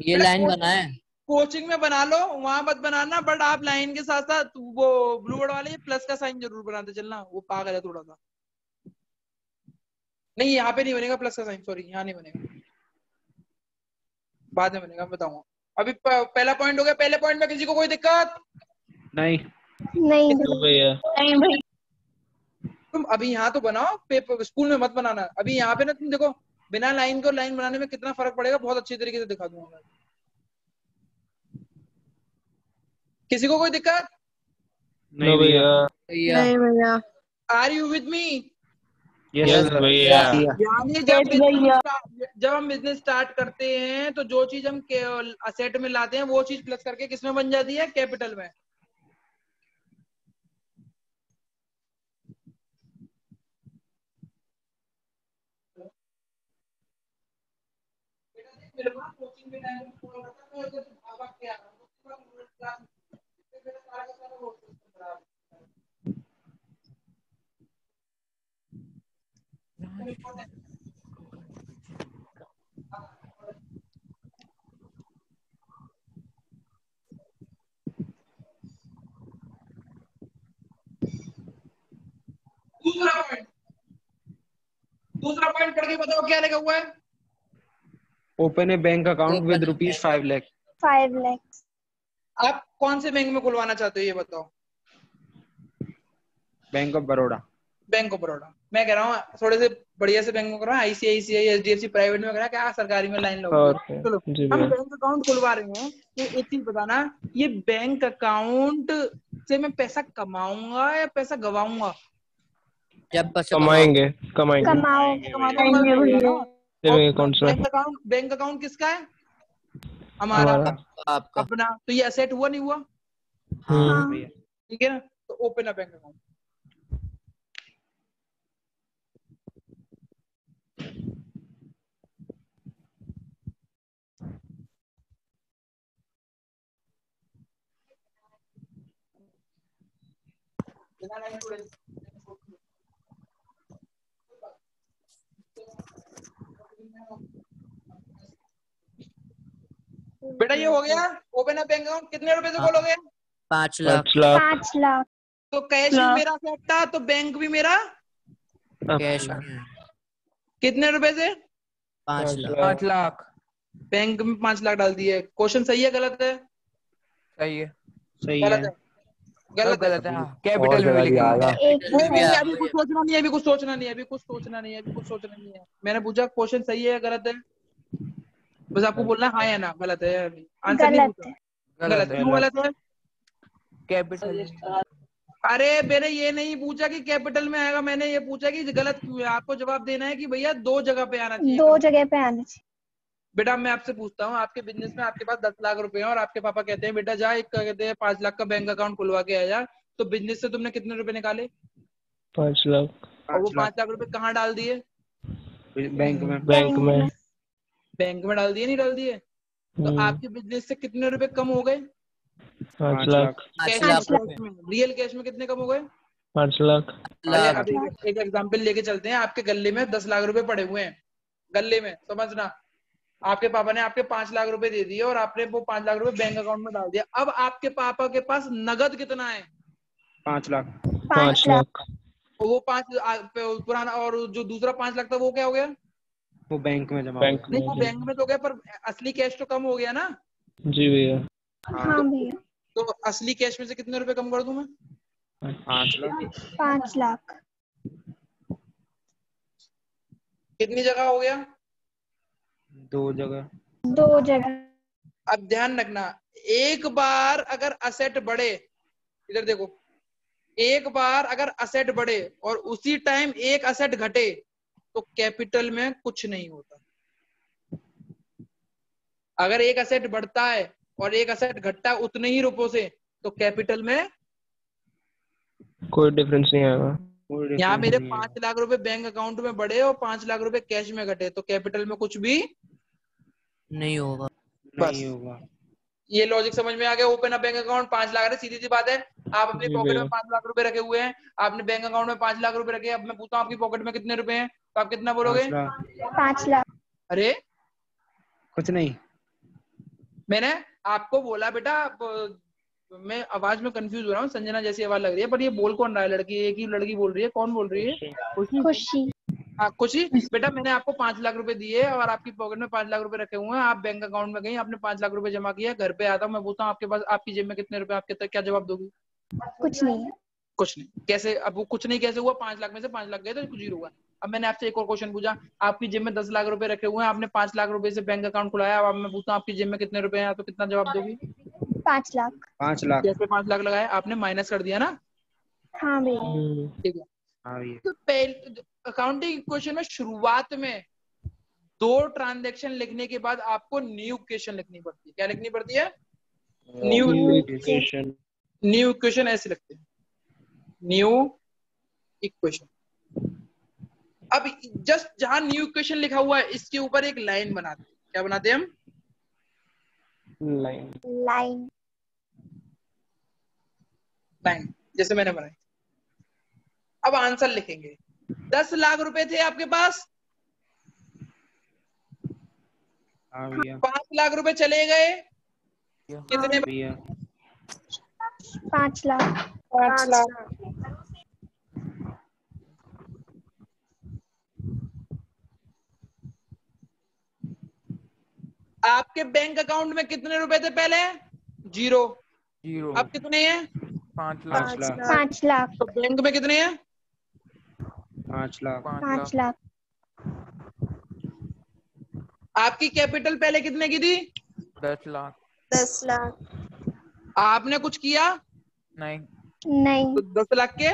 ये लाइन बनाए। कोचिंग में बना लो, वहां मत बनाना। बट आप लाइन के साथ साथ वो ब्लू वर्ड वाले प्लस का साइन जरूर बनाते चलना, वो पागल है थोड़ा सा। नहीं यहाँ पे नहीं बनेगा प्लस का साइन, सॉरी यहाँ नहीं बनेगा, बाद में बनेगा, बताऊंगा। अभी पहला पॉइंट हो गया। पहले पॉइंट में किसी को कोई दिक्कत? नहीं। नहीं किसी को? भैया। नहीं भाई। तुम अभी यहाँ तो बनाओ, पेपर स्कूल में मत बनाना। अभी यहाँ पे ना तुम देखो, बिना लाइन को लाइन बनाने में कितना फर्क पड़ेगा, बहुत अच्छी तरीके से दिखा दूंगा मैं। किसी को कोई दिक्कत? नहीं भैया। भैया। नहीं भैया। Are you with me? Yes yes sir. भैया। यानी Yes, भैया। जब हम बिजनेस स्टार्ट करते हैं तो जो चीज हम असेट में लाते हैं वो चीज प्लस करके किसमें बन जाती है? कैपिटल में। दूसरा पॉइंट पढ़ के बताओ क्या लिखा हुआ है। Open A bank account with rupees 5 lakh. 5 lakhs. आप कौन से बैंक में खुलवाना चाहते हो ये बताओ। Bank of Baroda. Bank of Baroda. मैं कह रहा हूँ थोड़े से बढ़िया से बैंक में करो, आईसीआईसीआई, एचडीएफसी प्राइवेट में करा, क्या सरकारी में लाइन लगो। और चलो जी हम भैया। बैंक अकाउंट खुलवा रहे हैं, तो एक चीज बताना, ये बैंक अकाउंट से मैं पैसा कमाऊंगा या पैसा गवाऊंगा? जब पैसा कमाएंगे कमाएंगे कमाओ कमाने का मतलब होगा ना। सेविंग अकाउंट से। बैंक अकाउंट किसका है? हमारा, हमारा। आपका। अपना। तो ये असेट हुआ नहीं हुआ? हाँ भैया ठीक है ना। तो ओपन अ बैंक अकाउंट। बेटा ये हो गया ओपन अप बैंक अकाउंट। कितने रुपए से हाँ। खोलोगे? 5 लाख। 5 लाख। 5 लाख। तो कैश भी मेरा सेट था तो बैंक भी मेरा। कैश में कितने रुपए से? 5 5 लाख। 5 लाख। बैंक में 5 लाख डाल दिए। क्वेश्चन सही है गलत है? सही है। सही गलत है। है। गलत है। गलत है। हाँ और कैपिटल में जगह भी भी आएगा। लिखेंगे। एक नहीं नहीं भी अभी कुछ सोचना नहीं है, अभी कुछ सोचना नहीं है, अभी कुछ सोचना नहीं है, अभी कुछ सोचना नहीं है। मैंने पूछा क्वेश्चन सही है या गलत है, बस आपको बोलना है हाँ या ना। गलत है अभी आंसर नहीं गलत पूछा। है। गलत है। क्यों गलत है? कैपिटल। अरे मैंने ये नहीं पूछा कि कैपिटल में आएगा, मैंने ये पूछा कि गलत क्यों है। आपको जवाब देना है कि भैया 2 जगह पे आना चाहिए। 2 जगह पे आना चाहिए। बेटा मैं आपसे पूछता हूँ, आपके बिजनेस में आपके पास 10 लाख रुपए हैं और आपके पापा कहते हैं बेटा जा एक कहते हैं 5 लाख का बैंक अकाउंट खुलवा के आ जा, तो बिजनेस से तुमने कितने रुपए निकाले 5 लाख और वो 5 5 लाख रुपए कहाँ डाल दिए? बैंक में। बैंक में। बैंक में डाल दिए, नहीं डाल दिए? तो आपके बिजनेस से कितने रुपए कम हो गए? 5 लाख। 5 लाख लाख में। रियल कैश में कितने कम हो गए? 5 लाख। अरे लाख। अब एक एग्जांपल लेके चलते हैं। आपके गले में 10 लाख रुपए पड़े हुए हैं, गले में, समझना। आपके पापा ने आपके 5 लाख रुपए दे दिए और आपने वो 5 लाख रुपए बैंक अकाउंट में डाल दिया। अब आपके पापा के पास नगद कितना है? 5 लाख। 5 लाख। और वो 5 पुराना, और जो दूसरा 5 लाख था वो क्या हो गया? वो बैंक में जमा बैंक हो नहीं में। वो बैंक में तो गया, पर असली कैश तो कम हो गया ना। जी भैया। हाँ भैया। तो असली कैश में से कितने रुपए कम कर दूं मैं? 5 लाख। 5 लाख। कितनी जगह हो गया? 2 जगह। 2 जगह। अब ध्यान रखना, एक बार अगर असेट बढ़े, इधर देखो, एक बार अगर असेट बढ़े और उसी टाइम एक असेट घटे तो कैपिटल में कुछ नहीं होता। अगर एक असेट बढ़ता है और एक असेट घटता है उतने ही रुपयों से, तो कैपिटल में कोई डिफरेंस नहीं आएगा। यहाँ मेरे 5 लाख रुपए बैंक अकाउंट में बढ़े और 5 लाख रुपए कैश में घटे तो कैपिटल में कुछ भी नहीं होगा। नहीं होगा। ये लॉजिक समझ में आ गया। Open a bank account 5 lakh है, सीधी सी बात है। आप अपनी जी पॉकेट भैया। में 5 लाख रुपए रखे हुए हैं, आपने बैंक अकाउंट में 5 लाख रुपए रखे। अब मैं पूछता हूँ आपकी पॉकेट में कितने रुपए हैं, तो आप कितना बोलोगे? 5 लाख। 5 लाख। अरे कुछ नहीं। मैंने आपको बोला बेटा, मैं आवाज में कंफ्यूज हो रहा हूँ, संजना जैसी आवाज लग रही है, पर ये बोल कौन रहा है? लड़की, एक ही लड़की बोल रही है। कौन बोल रही है? खुशी। हाँ खुशी। बेटा मैंने आपको 5 लाख रुपए दिए और आपकी पॉकेट में 5 लाख रुपए रखे हुए हैं, आप बैंक अकाउंट में गई, आपने 5 लाख रुपए जमा किया, घर पे आता हूँ, मैं पूछता हूँ आपके पास, आपकी जेब में कितने रुपए, आपके तक क्या जवाब दोगी? कुछ नहीं है। कुछ नहीं। कैसे? अब वो कुछ नहीं कैसे हुआ? 5 लाख में से 5 लाख गए तो कुछ जीरो हुआ। अब मैंने आपसे एक और क्वेश्चन पूछा, आपकी जेब में 10 लाख रुपए रखे हुए हैं, आपने 5 लाख रुपए से बैंक अकाउंट खुलाया, अब मैं पूछता हूँ आपकी जेब में कितने रुपए हैं, तो कितना जवाब दोगी? 5 लाख। 5 लाख। कैसे 5 लाख लगाए? आपने माइनस कर दिया ना। हाँ भैया। ठीक है। हाँ भैया। तो पहले अकाउंटिंग क्वेश्चन में शुरुआत में 2 ट्रांजैक्शन लिखने के बाद आपको न्यू इक्वेशन लिखनी पड़ती है। क्या लिखनी पड़ती है? New equation. न्यू इक्वेशन ऐसे लिखते हैं, न्यू इक्वेशन। अब जस्ट जहां न्यू इक्वेशन लिखा हुआ है इसके ऊपर एक लाइन बनाते हैं। क्या बनाते हैं हम? लाइन। लाइन। लाइन, जैसे मैंने बनाई। अब आंसर लिखेंगे। 10 लाख रुपए थे आपके पास, हाँ भैया। 5 लाख रुपए चले गए, कितने? भैया 5 लाख। 5 लाख। आपके बैंक अकाउंट में कितने रुपए थे पहले? 0। जीरो। अब कितने हैं? 5 लाख। 5 लाख। 5 लाख। तो बैंक में कितने हैं? 5 लाख। 5 लाख। आपकी कैपिटल पहले कितने की थी? 10 लाख। 10 लाख। आपने कुछ किया? नहीं। नहीं, तो 10 लाख के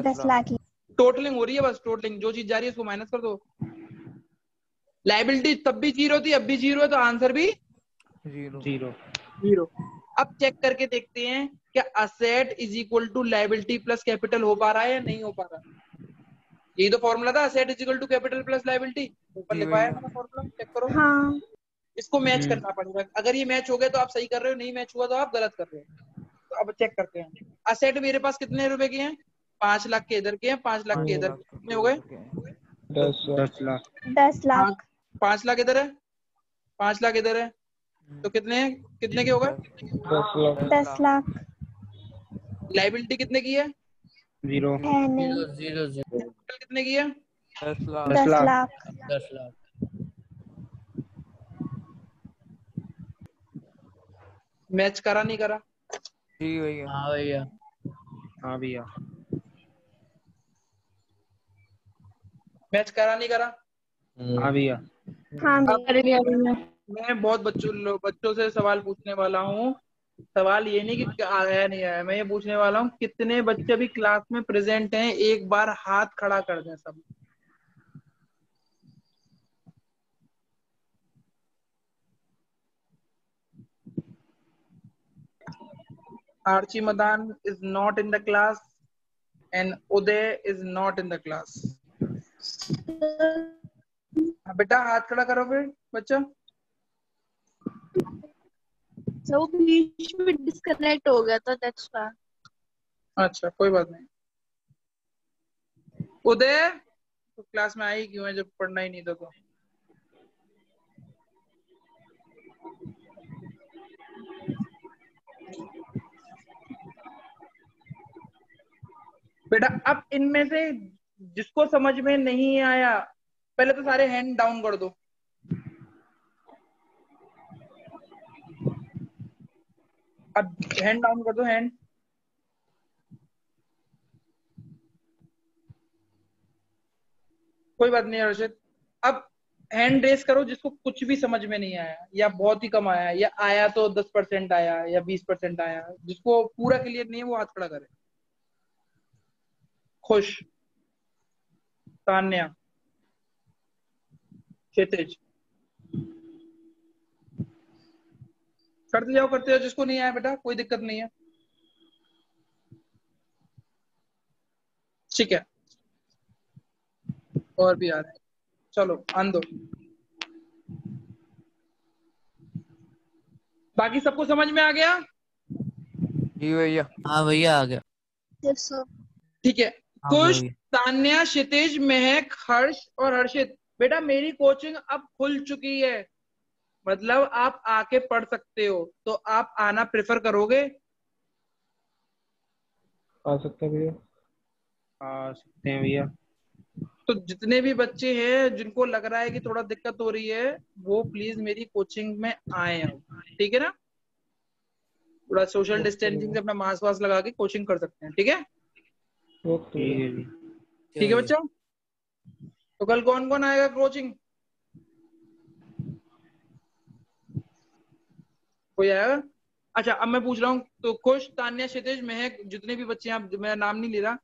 10 लाख ही। टोटलिंग हो रही है, बस टोटलिंग जो चीज जा रही है उसको माइनस कर दो। लाइबिलिटी तब भी 0 थी, अब भी 0 है, तो आंसर भी जीरो। 0। अब चेक करके देखते हैं क्या asset is equal to liability plus capital हो पा रहा है या नहीं हो पा रहा। यही तो फॉर्मूला था, asset is equal to capital plus liability. ऊपर जी लिखवाया भैया। मैंने फॉर्मूला, चेक करो। हाँ, इसको मैच करना पड़ेगा, अगर ये मैच हो गया तो आप सही कर रहे हो, नहीं मैच हुआ तो आप गलत कर रहे हो। तो अब चेक करते हैं। असेट मेरे पास कितने रुपए के हैं? 5 लाख के इधर के हैं, 5 लाख के इधर के, कितने हो गए? 10 लाख। 10 लाख। 5 लाख इधर है, 5 लाख इधर है, तो कितने के हो गए? 10 लाख। 10 लाख लाइबिलिटी कितने की है? 0। है नहीं। 0 कैपिटल कितने की है? 10 लाख। 10 लाख। लाख। 10 लाख। मैच करा नहीं करा? जी भैया। हाँ भैया। हाँ भैया। मैच करा नहीं करा? हाँ भैया। हाँ भैया। मैं बहुत बच्चों से सवाल पूछने वाला हूँ। सवाल ये नहीं कि आया नहीं आया, मैं ये पूछने वाला हूँ कितने बच्चे अभी क्लास में प्रेजेंट हैं, एक बार हाथ खड़ा कर दें सब। Archie Madan is not in the class and Uday is not in the class. बेटा हाथ खड़ा करो फिर बच्चा। तो बीच में डिस्कनेक्ट हो गया था, दैट्स व्हाई। अच्छा कोई बात नहीं। उदय तो क्लास में आई क्यों है जब पढ़ना ही नहीं था तो? बेटा अब इनमें से जिसको समझ में नहीं आया पहले तो सारे हैंड डाउन कर दो। अब हैंड डाउन कर दो, हैंड। कोई बात नहीं अर्षित। अब हैंड रेस करो जिसको कुछ भी समझ में नहीं आया या बहुत ही कम आया या आया तो 10% आया या 20% आया। जिसको पूरा क्लियर नहीं है वो हाथ खड़ा करे। खुश, तान्या, क्षितिज, करते जाओ जिसको नहीं आया बेटा कोई दिक्कत नहीं है, ठीक है। और भी आ रहे हैं, चलो आन दो। बाकी सबको समझ में आ गया? जी भैया। हाँ भैया आ गया। Yes sir. ठीक है। हाँ कुश, भैया। तान्या, क्षितिज, महक, हर्ष और हर्षित, बेटा मेरी कोचिंग अब खुल चुकी है, मतलब आप आके पढ़ सकते हो, तो आप आना प्रेफर करोगे? आ सकते हैं भैया। आ सकते हैं भैया। तो जितने भी बच्चे हैं जिनको लग रहा है कि थोड़ा दिक्कत हो रही है वो प्लीज मेरी कोचिंग में आए, ठीक है ना? थोड़ा सोशल डिस्टेंसिंग से अपना मास्क वास्क लगा के कोचिंग कर सकते हैं, ठीक है? ओके। ठीक है जी। ठीक है बच्चों। तो कल कौन कौन आएगा कोचिंग? कोई आएगा? अच्छा अब मैं पूछ रहा हूँ, तो खुश, तान्या, क्षितिज, महक, जितने भी बच्चे हैं, आप मैं नाम नहीं ले रहा,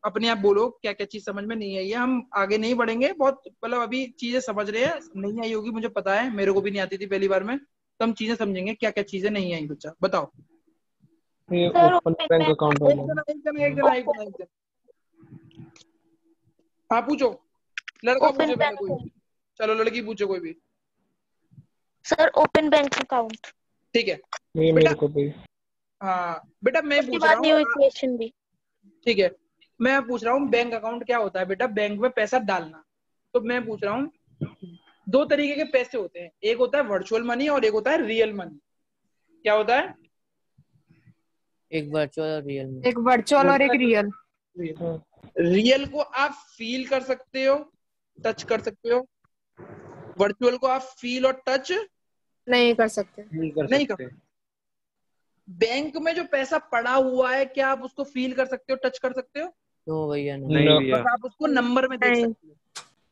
अपने आप बोलो क्या क्या चीज समझ में नहीं आई है। हम आगे नहीं बढ़ेंगे, बहुत मतलब अभी चीजें समझ रहे हैं, नहीं आई होगी मुझे पता है, मेरे को भी नहीं आती थी पहली बार में, तो हम चीजें समझेंगे क्या क्या चीजें नहीं आई। बच्चा बताओ। ये sir, open open bank bank account एक वाला। जना एक जना एक जना एक जना एक जना। हाँ पूछो, लड़का ओपन पूछे पहले बैंक। कोई। चलो लड़की पूछो कोई भी, सर ओपन बैंक अकाउंट। ठीक है ये बेटा। मेरे को भी। हाँ बेटा मैं उसके पूछ रहा बाद न्यू हूँ, इक्वेशन भी। ठीक है मैं पूछ रहा हूँ बैंक अकाउंट क्या होता है बेटा? बैंक में पैसा डालना। तो मैं पूछ रहा हूँ, दो तरीके के पैसे होते हैं, एक होता है वर्चुअल मनी और एक होता है रियल मनी। क्या होता है? एक वर्चुअल और रियल में। एक वर्चुअल और एक रियल। रियल को आप फील कर सकते हो, टच कर सकते हो। वर्चुअल को आप फील और टच नहीं कर सकते। नहीं कर नहीं कर सकते। बैंक में जो पैसा पड़ा हुआ है, क्या आप उसको फील कर सकते हो, टच कर सकते हो? नो भैया नो। नहीं No. भैया। बस आप उसको नंबर में देख नहीं। सकते हो,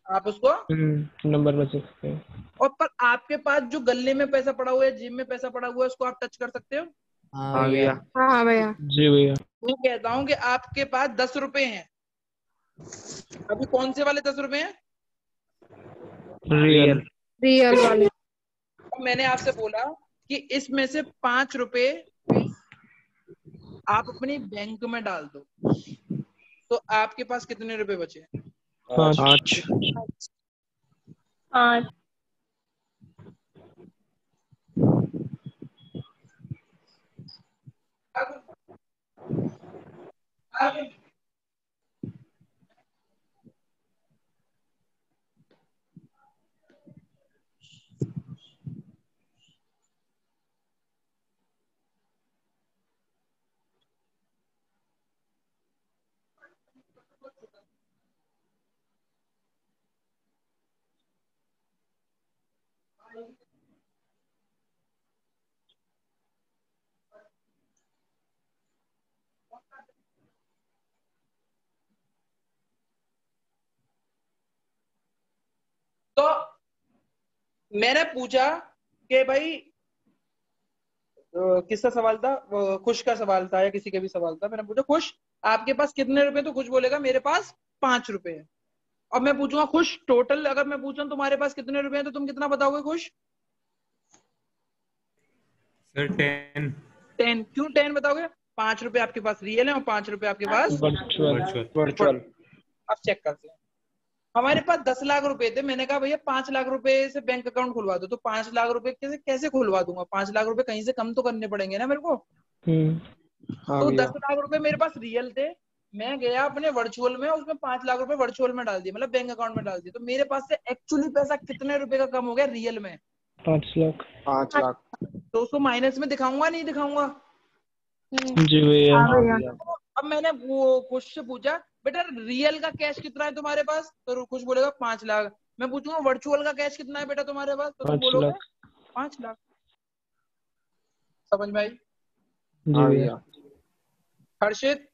आप उसको। नंबर में देख सकते हैं। और पर आपके पास जो गले में पैसा पड़ा हुआ है, जेब में पैसा पड़ा हुआ है, उसको आप टच कर सकते हो? हाँ हाँ भैया। भैया। हाँ भैया। जी भैया। मैं कहता हूँ कि आपके पास 10 रुपए हैं, अभी कौन से वाले 10 रुपए हैं? रियल। रियल वाले। और मैंने आपसे बोला कि इसमें से 5 रुपए आप अपने बैंक में डाल दो, तो आपके पास कितने रुपए बचे? 5। 5। 5। तो मैंने पूछा कि भाई किसका सवाल था, खुश का सवाल था या किसी का भी सवाल था। मैंने पूछा खुश आपके पास कितने रुपए, तो खुश बोलेगा मेरे पास 5 रुपए है। अब मैं पूछूंगा खुश टोटल, अगर मैं पूछूं तुम्हारे पास कितने रुपए हैं, तो तुम कितना बताओगे खुश? सर 10। 10। क्यों 10 बताओगे? 5 रुपए आपके पास रियल है और 5 रुपए आपके पास वर्चुअल। वर्चुअल। वर्चुअल। अब चेक करते हैं। हमारे पास 10 लाख रुपए थे, मैंने कहा भैया 5 लाख रुपए से बैंक अकाउंट खुलवा दो, तो 5 लाख रुपए कैसे कैसे खुलवा दूंगा? 5 लाख रुपए कहीं से कम तो करने पड़ेंगे ना मेरे को। हाँ तो भैया। 10 लाख रुपए मेरे पास रियल थे, मैं गया अपने वर्चुअल में, उसमें 5 लाख रुपए वर्चुअल में डाल दिए, मतलब बैंक अकाउंट में डाल दिए। तो मेरे पास से एक्चुअली पैसा कितने रुपए का कम हो गया रियल में? 5 लाख। 5 लाख। तो उसको माइनस में दिखाऊंगा नहीं दिखाऊंगा? जी भैया। हाँ हाँ भैया। भैया। अब मैंने वो खुश से पूछा बेटा रियल का कैश कितना है तुम्हारे पास, तो खुश बोलेगा 5 लाख। मैं पूछूंगा वर्चुअल का कैश कितना है बेटा तुम्हारे पास, तो तुम 5 बोलोगे लाख। 5 लाख। समझ में आई? जी हाँ भैया। भैया। हर्षित,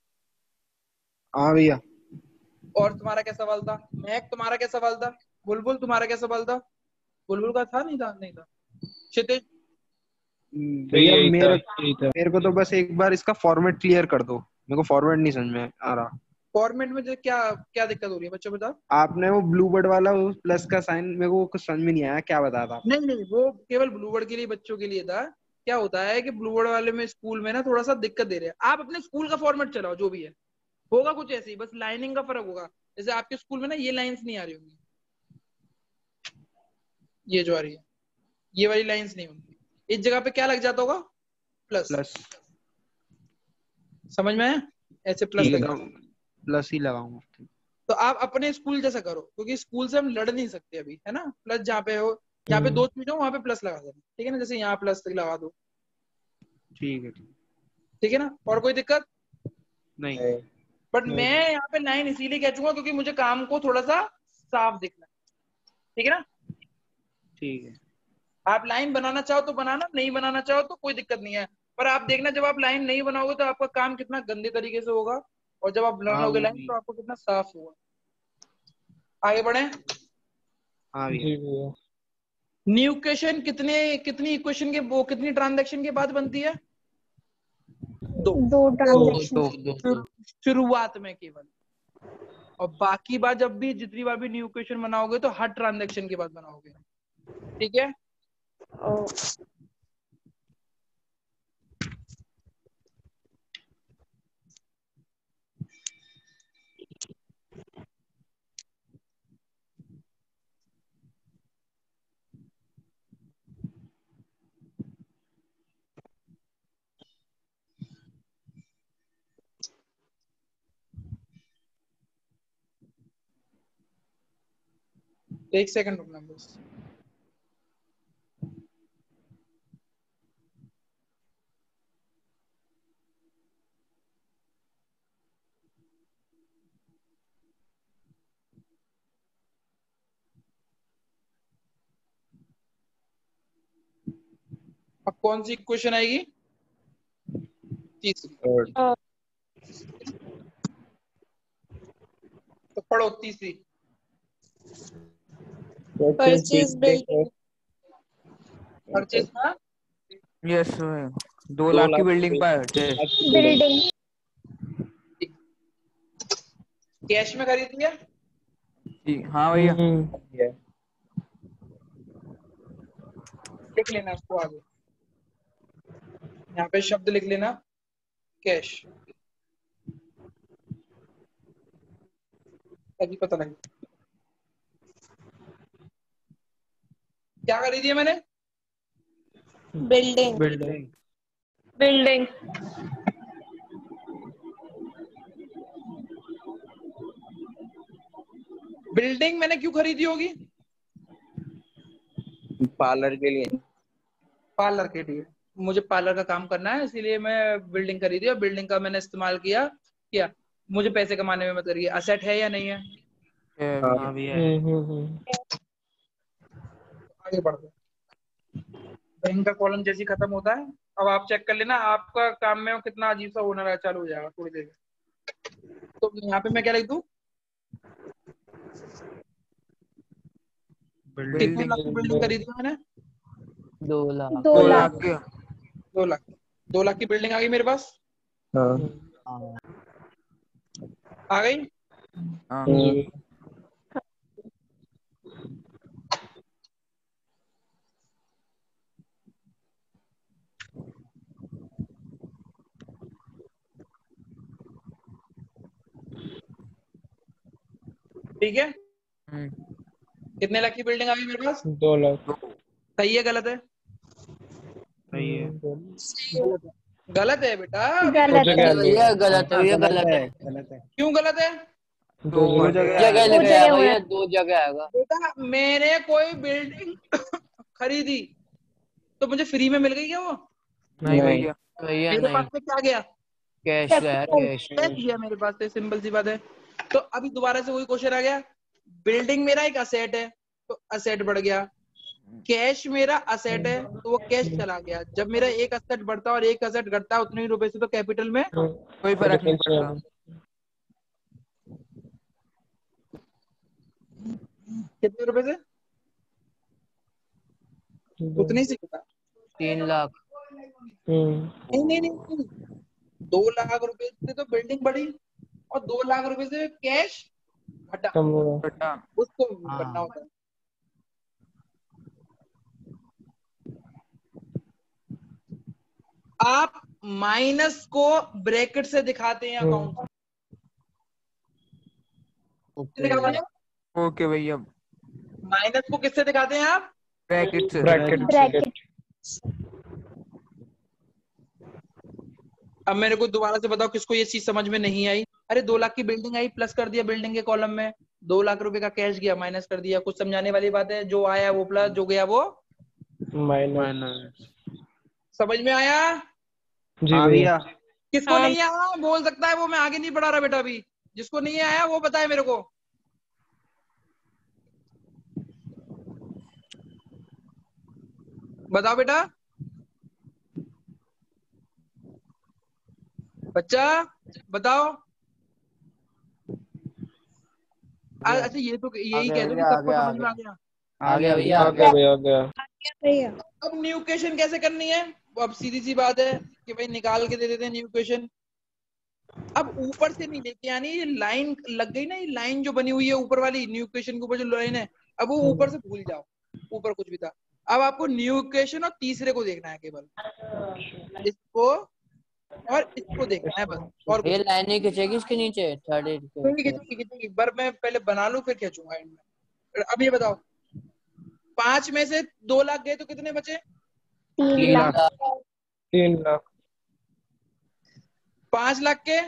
हाँ भैया। और तुम्हारा क्या सवाल था? महक, तुम्हारा क्या सवाल था? बुलबुल, तुम्हारा क्या सवाल था? बुलबुल का था नहीं था? नहीं था। क्षितिज, भैया यही था, मेरे यही था। मेरे को तो बस एक बार इसका फॉर्मेट क्लियर कर दो, मेरे को फॉर्मेट नहीं समझ में आ रहा। फॉर्मेट में जो क्या क्या दिक्कत हो रही है बच्चों, बताओ। आपने वो ब्लू बर्ड वाला वो प्लस का साइन, मेरे को कुछ समझ में नहीं आया, क्या बताया था आपने? नहीं नहीं, वो केवल ब्लू वर्ड के लिए, बच्चों के लिए था। क्या होता है कि ब्लू वर्ड वाले में स्कूल में ना थोड़ा सा दिक्कत दे रहे हैं। आप अपने स्कूल का फॉर्मेट चलाओ, जो भी है होगा कुछ ऐसे ही, बस लाइनिंग का फर्क होगा। जैसे आपके स्कूल में ना ये लाइंस नहीं आ रही होंगी, ये जो आ रही है ये वाली लाइंस नहीं होंगी, इस जगह पे क्या लग जाता होगा? प्लस। प्लस। समझ में आया? ऐसे प्लस ठीक है, लग तो जाता है। प्लस ही लगाऊंगा। तो आप अपने स्कूल जैसा करो, क्योंकि स्कूल से हम लड़ नहीं सकते अभी, है ना। प्लस जहाँ पे हो, जहाँ पे दो चीज हो वहां पे प्लस लगा देना, ठीक है ना। जैसे यहाँ प्लस लगा दो, ठीक है। ठीक है ना। और कोई दिक्कत? नहीं। बट मैं यहाँ पे लाइन इसीलिए खींचूंगा क्योंकि मुझे काम को थोड़ा सा साफ दिखना है, ठीक है ना। ठीक है। आप लाइन बनाना चाहो तो बनाना, नहीं बनाना चाहो तो कोई दिक्कत नहीं है। पर आप देखना जब आप लाइन नहीं बनाओगे तो आपका काम कितना गंदे तरीके से होगा, और जब आप हाँ बनाओगे वो लाइन भी। तो आपको कितना साफ होगा। आगे बढ़े। हाँ भैया। जी भैया। न्यू इक्वेशन कितनी इक्वेशन के वो कितनी ट्रांजैक्शन के बाद बनती है? 2। 2 दो ट्रांजैक्शन। दो दो। शुरुआत में केवल, और बाकी बार जब भी जितनी बार भी न्यू इक्वेशन बनाओगे तो हर ट्रांजैक्शन के बाद बनाओगे, ठीक है। एक सेकंड रुकना बस। अब कौन सी इक्वेशन आएगी? तीसरी। तो पढ़ो तीसरी। Purchase building. परचेज का यस 2 लाख की बिल्डिंग पर बिल्डिंग। कैश में खरीदी है? जी हाँ भैया। लिख लेना इसको आगे, यहाँ पे शब्द लिख लेना कैश, तभी पता लगे। क्या खरीदी है मैंने? बिल्डिंग। बिल्डिंग। बिल्डिंग। बिल्डिंग मैंने क्यों खरीदी होगी? पार्लर के लिए। पार्लर के लिए। मुझे पार्लर का काम करना है, इसीलिए मैं बिल्डिंग खरीदी और बिल्डिंग का मैंने इस्तेमाल किया। मुझे पैसे कमाने में मदद करिए। असेट है या नहीं है? हाँ भैया। आगे बढ़ो। बैंक का कॉलम जैसे ही खत्म होता है, अब आप चेक कर लेना आपका काम में कितना अजीब सा होना चालू हो जाएगा थोड़ी देर में। तो यहाँ पे मैं क्या लिख दूं? कितने लाख की बिल्डिंग खरीदी मैंने? 2 लाख। 2 2 लाख। लाख के। 2 लाख। 2 लाख की बिल्डिंग आ गई मेरे पास। हाँ। आ गई। हाँ ठीक है। कितने लाख की बिल्डिंग आ गई मेरे पास? 2 लाख। सही है गलत है? सही है। गलत है बेटा। गलत है। भैया गलत है, भैया गलत है। गलत है। क्यों गलत है? 2 जगह दो लगाया जगह भैया, हुआ। 2 जगह आएगा। बेटा मैंने कोई बिल्डिंग खरीदी तो मुझे फ्री में मिल गई क्या वो? नहीं भैया। भैया मेरे पास नहीं, से क्या गया? कैश गया, कैश। कैश गया मेरे पास से, सिंपल सी बात है। तो अभी दोबारा से वही क्वेश्चन आ गया। बिल्डिंग मेरा एक असेट है तो असेट बढ़ गया, कैश मेरा असेट है तो वो कैश चला गया। जब मेरा एक असेट बढ़ता है और एक असेट घटता है उतने ही रुपए से, तो कैपिटल में कोई फर्क नहीं पड़ता। कितने रुपए से? उतने ही से घटा। 3 लाख। नहीं नहीं नहीं नहीं, 2 लाख रुपए से तो बिल्डिंग बढ़ी और 2 लाख रुपए से कैश घटा, बेटा उसको हाँ। करना होता है। आप माइनस को ब्रैकेट से दिखाते हैं अकाउंट से दिखाते हैं? ओके भैया। माइनस को किससे दिखाते हैं आप? ब्रैकेट से। ब्रैकेट। अब मेरे को दोबारा से बताओ किसको ये चीज समझ में नहीं आई? अरे 2 लाख की बिल्डिंग आई, प्लस कर दिया बिल्डिंग के कॉलम में, 2 लाख रुपए का कैश गया, माइनस कर दिया। कुछ समझाने वाली बात है? जो आया वो प्लस, जो गया वो माइनस। समझ में आया? जी भैया। किसको नहीं आया बोल सकता है, वो मैं आगे नहीं बढ़ा रहा बेटा। अभी जिसको नहीं आया वो बताए मेरे को। बताओ बेटा। बच्चा बताओ। अच्छा ये तो यही कह दो कि सबको समझ में आ गया। आ गया भैया, आ गया भैया, आ गया। भैया अब न्यू इक्वेशन कैसे करनी है? अब सीधी सी बात है कि भाई निकाल के दे देते हैं न्यू इक्वेशन। अब ऊपर से नहीं लेके आनी, ये लाइन लग गई ना, ये लाइन जो बनी हुई है ऊपर वाली न्यू इक्वेशन के ऊपर जो लाइन है, अब वो ऊपर से भूल जाओ, ऊपर कुछ भी था। अब आपको न्यू इक्वेशन और तीसरे को देखना है, केवल इसको और इसको देखना है बस। और ये लाइन नहीं खींचेगी इसके नीचे, थर्ड खींचेगी पर मैं पहले बना लूं फिर खींचूंगा एंड में। अब ये बताओ 5 में से 2 लाख गए तो कितने बचे? 3 लाख। 3 लाख। 5 लाख के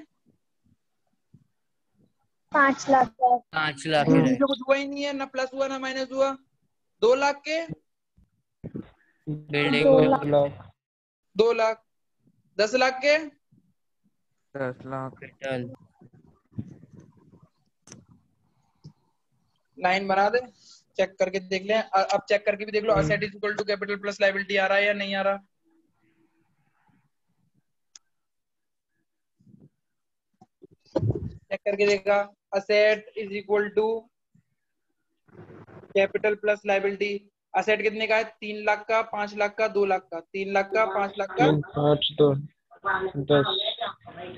5 लाख। 5 लाख तो कुछ हुआ ही नहीं है, ना प्लस हुआ ना माइनस हुआ। 2 लाख के बिल्डिंग 2 लाख। 2 लाख। 10 लाख के 10 लाख। लाइन बना दे, चेक करके देख लें। अब चेक करके भी देख लो asset is equal to capital plus liability आ रहा है या नहीं आ रहा। करके देखा। Asset is equal to capital plus liability. Asset कितने का है? 3 लाख का, 5 लाख का, 2 लाख का। 3 लाख का, 5 लाख का, 3 5 2 10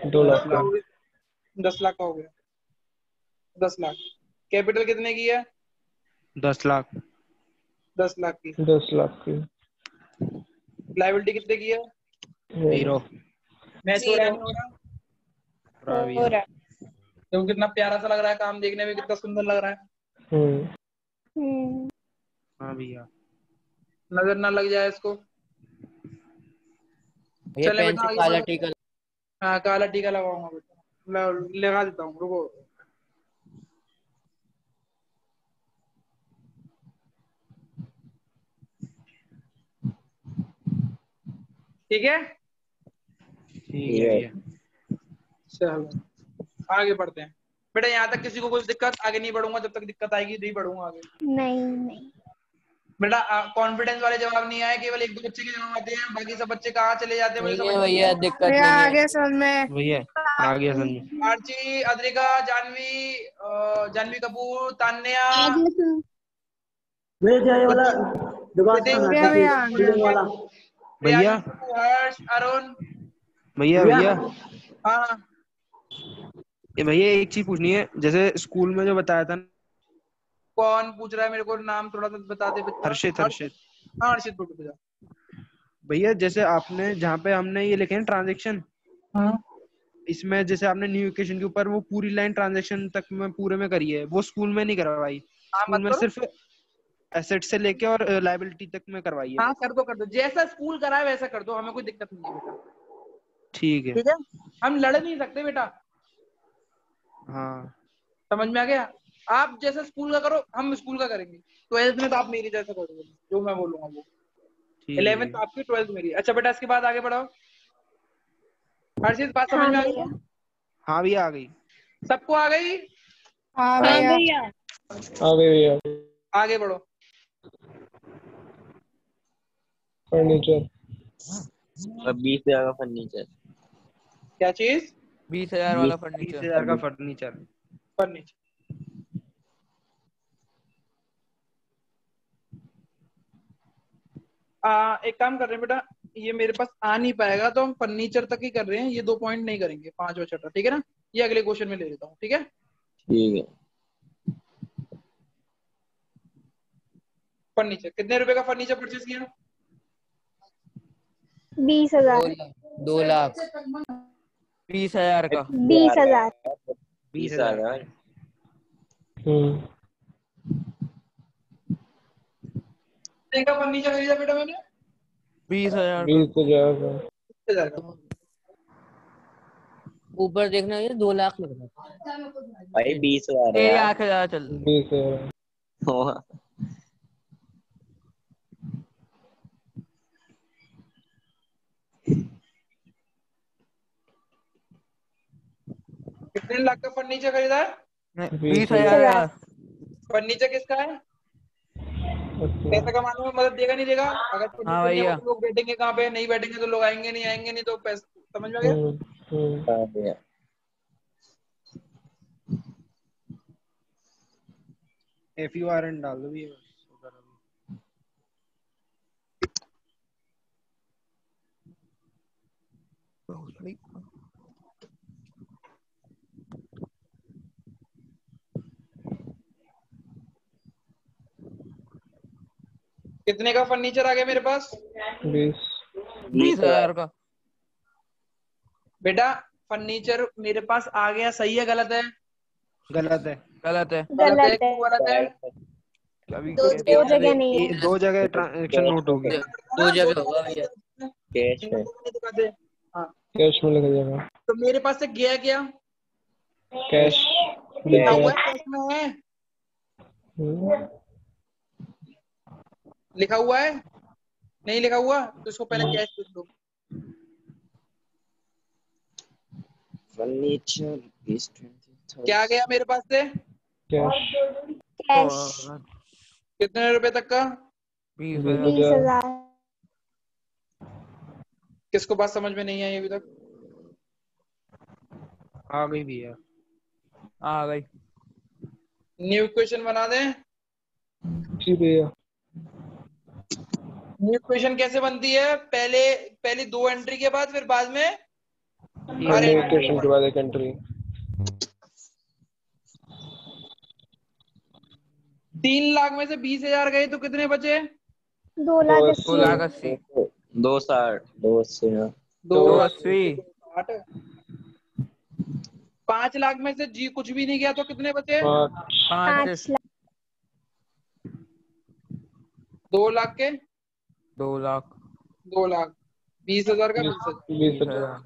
2 लाख का 10 लाख का हो गया। 10 लाख। कैपिटल कितने की है? 10 लाख 10 लाख की। 10 लाख की लाइबिलिटी कितने की है? 0 मैच हो रहा है, नहीं हो रहा? पूरा भैया। देखो कितना प्यारा सा लग रहा है, काम देखने में कितना सुंदर लग रहा है। हाँ भैया। नजर ना लग जाए इसको। ये चले पेन बेटा से आगे काला बढ़ो। टीका। हाँ काला टीका लगाऊंगा बेटा, लगा देता हूँ, रुको। ठीक है, ठीक है भैया। चलो आगे बढ़ते हैं। बेटा यहाँ तक किसी को कुछ दिक्कत? आगे नहीं बढ़ूंगा जब तक दिक्कत आएगी, नहीं बढ़ूंगा आगे। नहीं बेटा कॉन्फिडेंस वाले जवाब नहीं आए, केवल 1-2 बच्चे के जवाब आते हैं, बाकी सब बच्चे कहाँ चले जाते हैं मुझे नहीं समझ है नहीं भैया, आता। दिक्कत नहीं है। आगे समझ में। भैया आ गया समझ में। आर्ची, अद्रिका, जानवी, जानवी कपूर, तान्या, नितिन, भैया प्रियांशु, हर्ष, अरुण। भैया भैया हाँ ये भैया एक चीज पूछनी है, जैसे स्कूल में जो बताया था। कौन पूछ रहा है मेरे को? नाम थोड़ा सा बता दे बच्चा। हर्षित हर्षित हाँ हर्षित बोल बेटा। भैया जैसे आपने जहाँ पे हमने ये लिखे हैं ट्रांजेक्शन, हाँ इसमें जैसे आपने न्यू इक्वेशन के ऊपर वो पूरी लाइन ट्रांजेक्शन तक में पूरे में करी है, वो स्कूल में नहीं करवाई। हाँ स्कूल मत में करो। सिर्फ एसेट से लेके और लायबिलिटी तक में करवाई है। हाँ कर दो, जैसा स्कूल कराए वैसा कर दो, हमें कोई दिक्कत नहीं है बेटा। ठीक है। ठीक है, हम लड़ नहीं सकते बेटा, हाँ समझ में आ गया? आप जैसा स्कूल का करो, हम स्कूल का करेंगे। 12th में तो आप मेरी जैसा करोगे, जो मैं बोलूंगा वो। ठीक है 11th भैया। आपकी, 12th मेरी। अच्छा बेटा इसके बाद आगे बढ़ाओ। हर चीज बात समझ हाँ में आ गई भैया। ना? हाँ भैया आ गई। सबको आ गई? हाँ हाँ भैया। भैया। आगे भैया आगे बढ़ो। फर्नीचर 20,000 का फर्नीचर। क्या चीज? 20,000 वाला 20,000 फर्नीचर। का फर्नीचर। फर्नीचर। एक काम कर रहे हैं बेटा, ये मेरे पास आ नहीं पाएगा तो हम फर्नीचर तक ही कर रहे हैं, ये 2 पॉइंट नहीं करेंगे, 5 और 6, ठीक है ना? ये अगले क्वेश्चन में ले लेता हूँ, ठीक है? ठीक है। फर्नीचर कितने रुपए का फर्नीचर परचेज किया? 20,000। 2 लाख। 20,000 का। 20,000। 20,000। कितने का फर्नीचर खरीदा बेटा मैंने? 20,000 का। 20,000 का 20,000 का। ऊपर देखना, ये 2 लाख लग रहा है। भाई 20,000 है तेरी यार। आंखें ज्यादा चल रही। 20,000 कितने लाख का फर्नीचर खरीदा है? नहीं, 20,000 20,000 यार। फर्नीचर किसका है? पैसा कमाने में मदद देगा नहीं देगा? अगर हाँ फर्नीचर नहीं होगा भैया। तो लोग बैठेंगे कहाँ पे? नहीं बैठेंगे तो लोग आएंगे नहीं तो पैसा, समझ में आ गया? हाँ भैया। FURN डाल दो भैया। कितने का फर्नीचर आ गया मेरे पास? 20,000 का। बेटा फर्नीचर मेरे पास आ गया, सही है गलत है? गलत है। गलत है। गलत है। क्यों गलत है? अभी दो जगह नहीं है। 2 जगह ट्रांजेक्शन नोट हो गया। 2 जगह होगा भैया। कैश इनको है। तो नहीं दिखाते। हाँ कैश में लिखा जाएगा। तो मेरे पास से गया क्या? कैश लिखा हुआ लिखा है, कैश में है? है। लिखा हुआ है? नहीं लिखा हुआ तो इसको पहले कैश लिख दो। फर्नीचर 20,000। क्या गया मेरे पास से? कैश कैश कितने रुपए तक का? 20,000। 20,000। किसको बात समझ में नहीं आई अभी तक? आ गई भैया। आ गई। न्यू इक्वेशन बना दें। जी भैया। न्यू इक्वेशन कैसे बनती है? पहली 2 एंट्री के बाद, फिर बाद में हर न्यू एंट्री के इक्वेशन के बाद। बाद एक एंट्री। 3 लाख में से 20,000 गए तो कितने बचे? 2,80,000। 2,80,000। 260 280 280। 2,60। 5 लाख में से जी कुछ भी नहीं गया तो कितने बचे? 5 5 लाख। 2 लाख के 2 लाख। 2 लाख। 20,000 का 20,000। 20,000।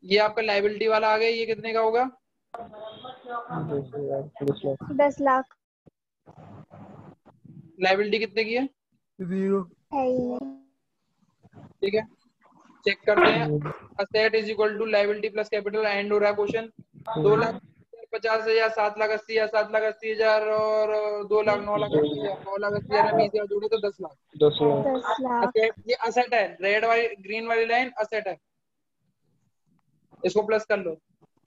ये आपका लाइबिलिटी वाला आ गया। ये कितने का होगा? 10 लाख। 10 लाख। लाइबिलिटी कितने की है? 0। है ही नहीं। ठीक है, चेक करते हैं। Asset is equal to liability plus capital. And हो रहा है क्वेश्चन। 2,50,000, 7,80,000, 7,80,000 और 2,09,80,000, 9,80,000 में 20,000 जोड़े तो 10 लाख। 10 लाख। 10 लाख। असेट, ये असेट है। रेड वाली ग्रीन वाली लाइन असेट है, इसको प्लस कर लो।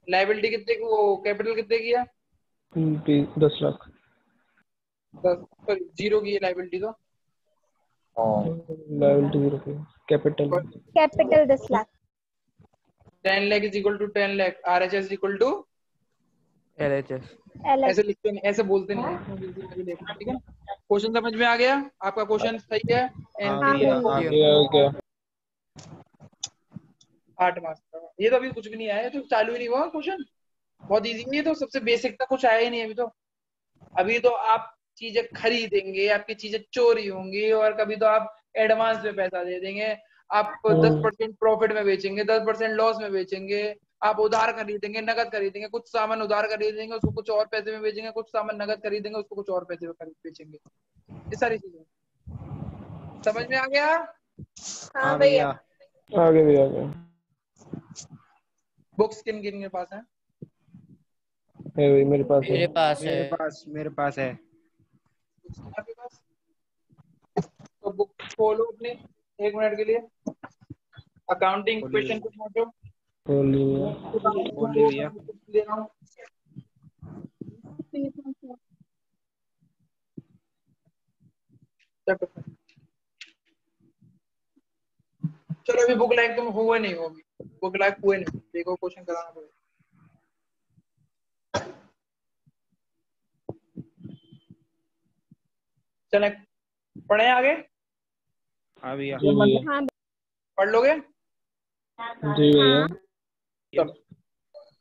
लाइबिलिटी कितने की, वो कैपिटल कितने की है? 10 लाख। 10, सॉरी 0 की है लाइबिलिटी तो। लायबिलिटी 0 की। Capital capital 10 lakh. 10 lakh is equal to 10 lakh. RHS is equal to, LHS। LH। ऐसे लिखते नहीं, ऐसे बोलते नहीं है। ठीक है, क्वेश्चन समझ में आ गया? आपका क्वेश्चन सही है? हाँ भैया, हाँ। ये क्या? 8 मार्क्स का। ये तो अभी कुछ भी नहीं आया, ये तो चालू ही नहीं हुआ क्वेश्चन। बहुत इजी है, ये तो सबसे बेसिक था, कुछ आया ही नहीं अभी तो। अभी तो आप चीजें खरीदेंगे, आपकी चीजें चोरी होंगी, और कभी तो आप एडवांस में पैसा दे देंगे। आप 10% प्रॉफिट में बेचेंगे, 10% लॉस में बेचेंगे। आप उधार खरीदेंगे, नगद खरीदेंगे। कुछ सामान उधार खरीदेंगे, उसको कुछ और पैसे में बेचेंगे। कुछ सामान नगद खरीदेंगे, उसको कुछ और पैसे में बेचेंगे। ये सारी चीजें समझ में आ गया? हाँ भैया। आगे भी आगे बुक्स किन किन के पास है? है भाई, मेरे पास है। मेरे पास है। मेरे पास है। आपके पास? तो बुक खोलो अपनी 1 मिनट के लिए। अकाउंटिंग क्वेश्चन को समझो। बोली बोली भैया। ले रहा हूं। चलो अभी बुक लाइक तुम हुए नहीं हो, अभी बुक लाइक हुए नहीं, देखो क्वेश्चन कराना पड़ेगा। चले पढ़े आगे? हाँ भैया। जी भैया। हाँ पढ़ लोगे? जी भैया। चलो।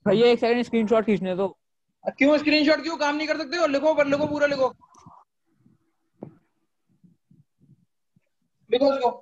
भैया एक सेकंड स्क्रीनशॉट खींचने दो। क्यों स्क्रीनशॉट, क्यों काम नहीं कर सकते हो? लिखो, पर लिखो, पूरा लिखो, लिखो लिखो।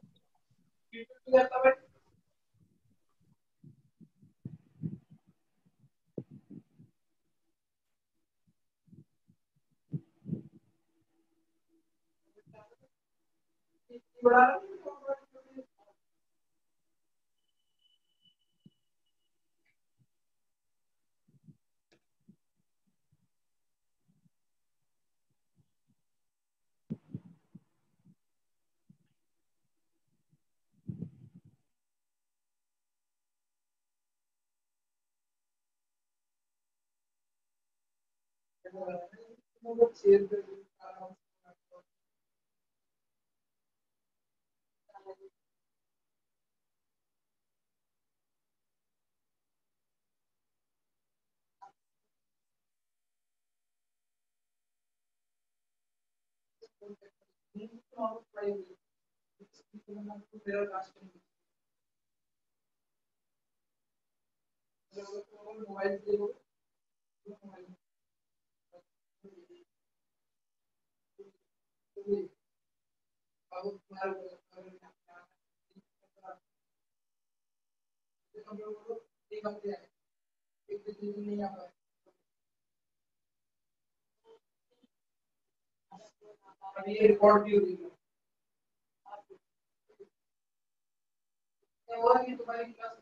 ये रिकॉर्ड भी होगी। तुम्हारी क्लास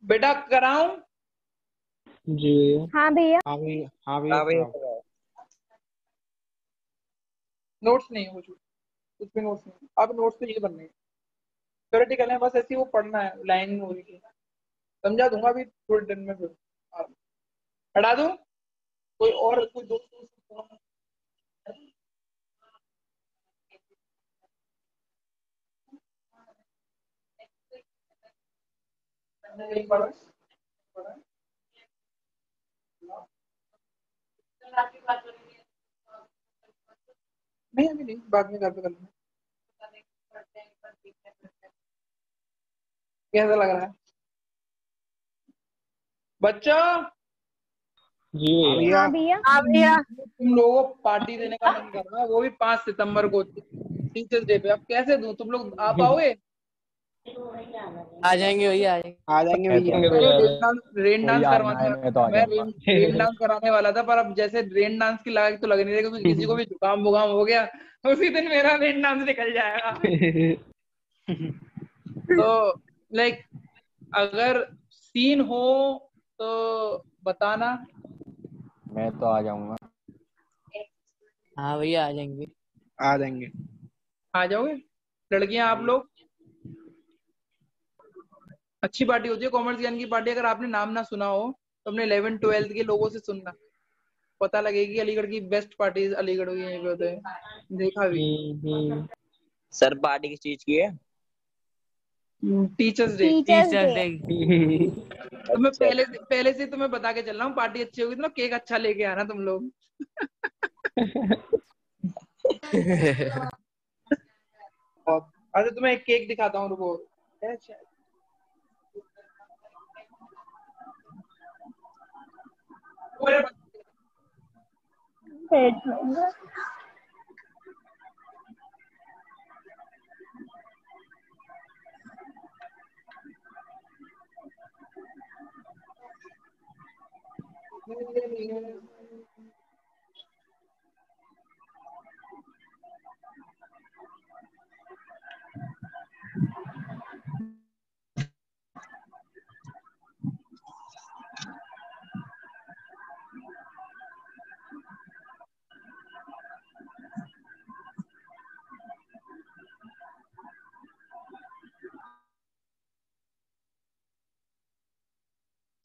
बेटा कराऊं? जी भैया। हाँ भैया। हाँ भैया। हाँ भैया हाँ भैया प्रणाम। नोट्स नहीं है कुछ भी नोट्स नहीं। अब नोट्स तो ये बनने हैं, थ्योरेटिकल है, बस ऐसे ही वो पढ़ना है, लाइन हो रही है। समझा दूंगा अभी थोड़ी देर में, फिर हटा दूं। कोई और कोई दोस्त नहीं पढ़ा? नहीं अभी नहीं, बाद में घर पे कर लूंगा। कैसा लग रहा है बच्चों? जी हाँ भैया। भैया। हाँ भैया। तुम लोगों को पार्टी देने का मन कर रहा है, वो भी 5 सितंबर को, टीचर्स डे पे। अब कैसे दूं? तुम लोग आ पाओगे? आ जाएंगे भैया, आ जाएंगे। आ जाएंगे मैं तो भैया। भैया आ रेन कोई डांस आए ना आए, करवाने मैं तो आ मैं जाऊंगा। रेन डांस कराने वाला था, पर अब जैसे रेन डांस की लायक तो लग नहीं रही, क्योंकि किसी को भी जुकाम बुकाम हो गया उसी दिन मेरा रेन डांस निकल जाएगा। तो लाइक अगर सीन हो तो बताना। मैं तो आ जाऊंगा। हाँ भैया, आ जाएंगे। आ जाएंगे। आ जाओगे लड़कियां आप लोग? अच्छी पार्टी होती है कॉमर्स ज्ञान की पार्टी। अगर आपने नाम ना सुना हो तो अपने 11th-12th के लोगों से सुनना, पता लगेगी अलीगढ़ की बेस्ट पार्टीज अलीगढ़ की यहीं पे होते हैं। देखा भी सर पार्टी किस चीज की है? Teachers day. Teachers teachers day. Day. तो मैं अच्छा। पहले से तुम्हें बता के चल रहा हूँ, पार्टी अच्छी होगी तो केक अच्छा लेके आना तुम लोग। बहुत। अच्छा तुम्हें एक केक दिखाता हूँ, रुको। अच्छा, वो मेरे पास-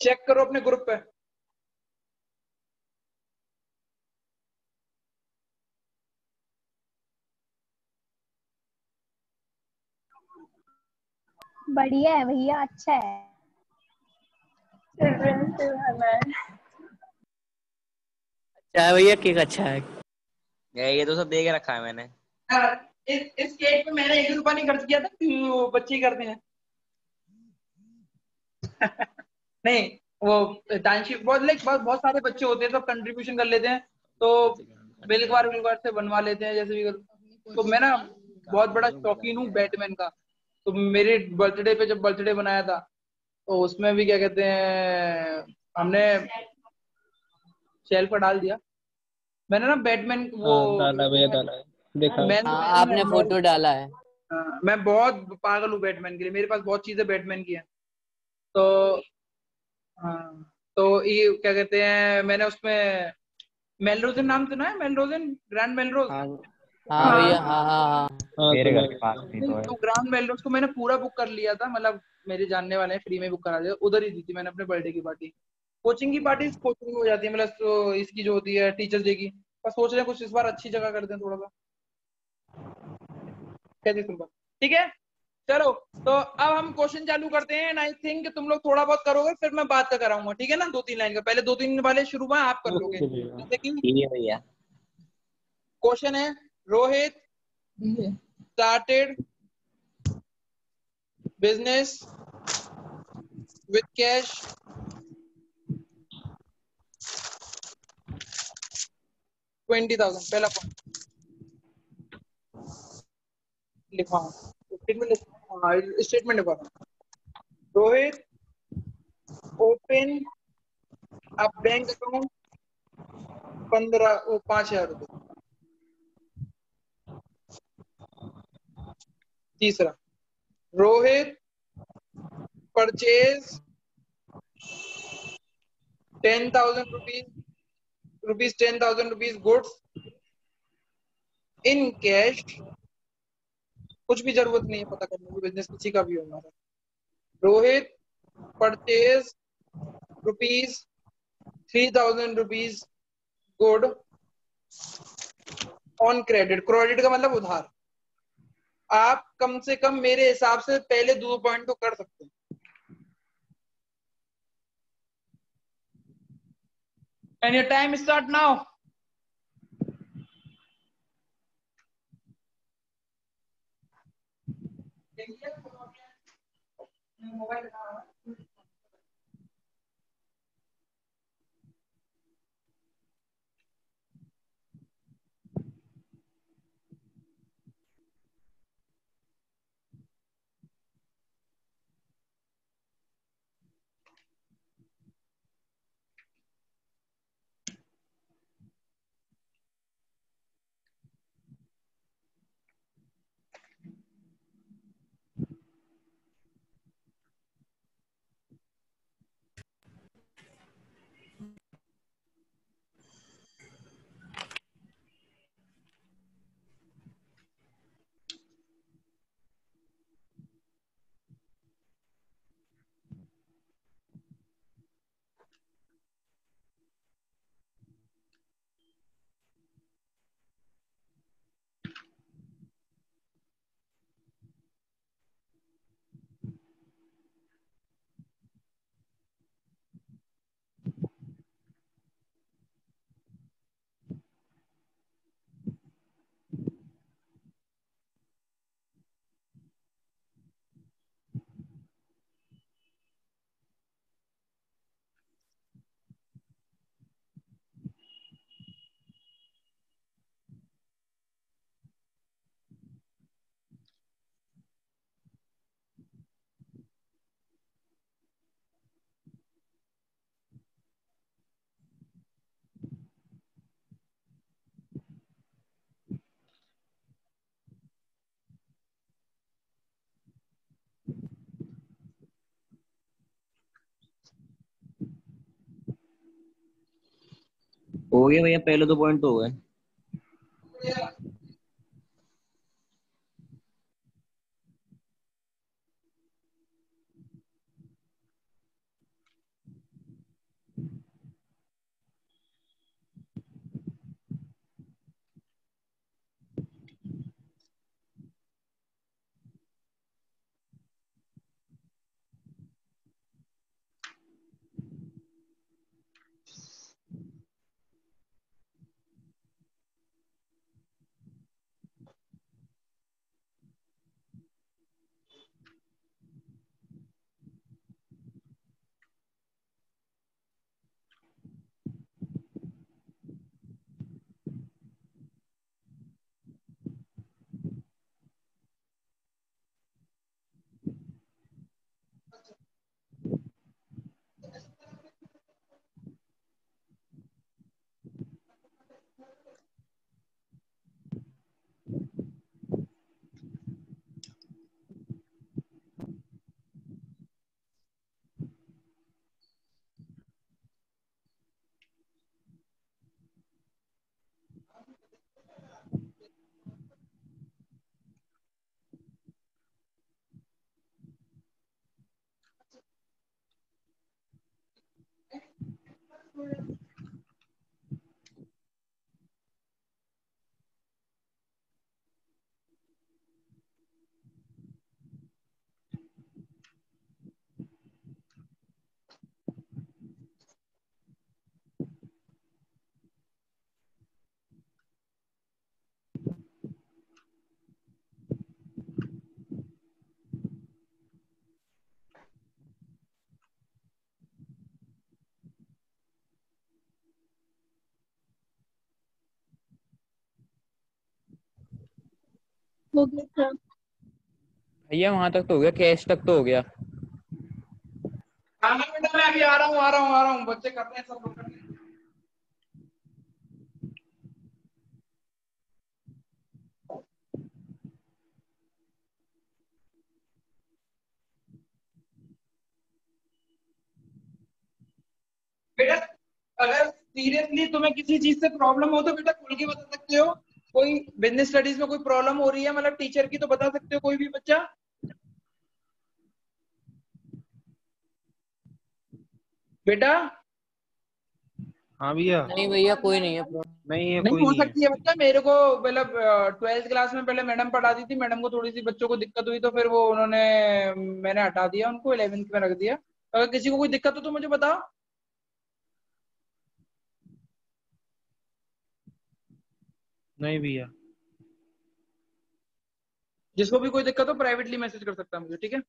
चेक करो अपने ग्रुप पे। बढ़िया है भैया, अच्छा है। अच्छा है भैया, केक अच्छा है। ये तो सब दे के रखा है मैंने। इस केक पे मैंने 1 रुपया नहीं खर्च किया था, वो बच्चे ही करते हैं। नहीं, वो टाइमशीट बहुत लाइक बहुत सारे बच्चे होते हैं, सब कंट्रीब्यूशन कर लेते हैं, तो बिल्कुल से बनवा लेते हैं जैसे भी तो मैं ना बहुत बड़ा शौकीन हूँ बैटमैन का। तो मेरे बर्थडे पे जब बर्थडे बनाया था, तो उसमें भी क्या कहते हैं, हमने शेल्फ पर डाल दिया। मैंने ना बैटमैन वो हाँ डाला भैया, डाला है, देखा। हाँ, आपने फोटो डाला है। मैं बहुत पागल हूँ बैटमैन के लिए, मेरे पास बहुत चीजें बैटमैन की हैं। तो हाँ, तो ये क्या कहते हैं, मैंने उसमें मेलरोजन नाम सुना है? मेलरोजन, ग्रैंड मेलरोज। हाँ हाँ हाँ भैया, हाँ। हाँ हाँ हाँ। हाँ मेरे सुना घर है, के पास सुना है। भी तो है। तो ग्रैंड मेलरोज को मैंने पूरा बुक कर लिया था, मतलब मेरे जानने वाले हैं, फ्री में बुक करा दिया, उधर ही दी थी मैंने अपने बर्थडे की पार्टी। कोचिंग की पार्टी कोचिंग में हो जाती है, मतलब तो इसकी जो होती है टीचर्स डे की, बस सोच रहे हैं कुछ इस बार अच्छी जगह करते हैं थोड़ा सा। कैसे तुम? ठीक है, चलो। तो अब हम क्वेश्चन चालू करते हैं, एंड आई थिंक तुम लोग थोड़ा बहुत करोगे, फिर मैं बात का कराऊंगा, ठीक है ना? 2-3 लाइन का, पहले 2-3 वाले शुरू में आप कर लोगे, ओके भैया। जैसे कि ठीक है भैया। क्वेश्चन है, Rohit started business with cash 20,000। पहला पॉइंट लिखा हूं, स्टेटमेंट लिखा हूं। Rohit open a bank account 5,000 रुपए। तीसरा, Rohit purchase rupees 10,000 rupees goods in cash. कुछ भी जरूरत नहीं है पता करने की, बिजनेस किसी का भी हो हमारा. Rohit purchase rupees 3,000 rupees good on credit. Credit का मतलब उधार. आप कम से कम मेरे हिसाब से पहले 2 पॉइंट तो कर सकते हैं. And your time start now. हो गया भैया, पहले 2 पॉइंट तो हो गए. हो गया था। भैया वहां तक तो हो गया, कैश तक तो हो गया. हाँ बेटा मैं अभी आ रहा हूँ. बच्चे कर रहे हैं, सब लोग कर रहे हैं. बेटा सीरियसली तुम्हें किसी चीज से प्रॉब्लम हो तो बेटा खुल के बता सकते हो। कोई बिजनेस स्टडीज में कोई प्रॉब्लम हो रही है मतलब टीचर की, तो बता सकते हो कोई भी बच्चा। बेटा हाँ भैया। नहीं भैया कोई नहीं है problem। नहीं है, नहीं कोई हो नहीं है। सकती है बच्चा। मेरे को मतलब 12th क्लास में पहले मैडम पढ़ाती थी, मैडम को थोड़ी सी बच्चों को दिक्कत हुई तो फिर वो उन्होंने मैंने हटा दिया उनको, 11th में रख दिया। अगर किसी को कोई दिक्कत हो तो मुझे बताओ। नहीं भैया। जिसको भी कोई दिक्कत हो प्राइवेटली मैसेज कर सकता है मुझे, ठीक है।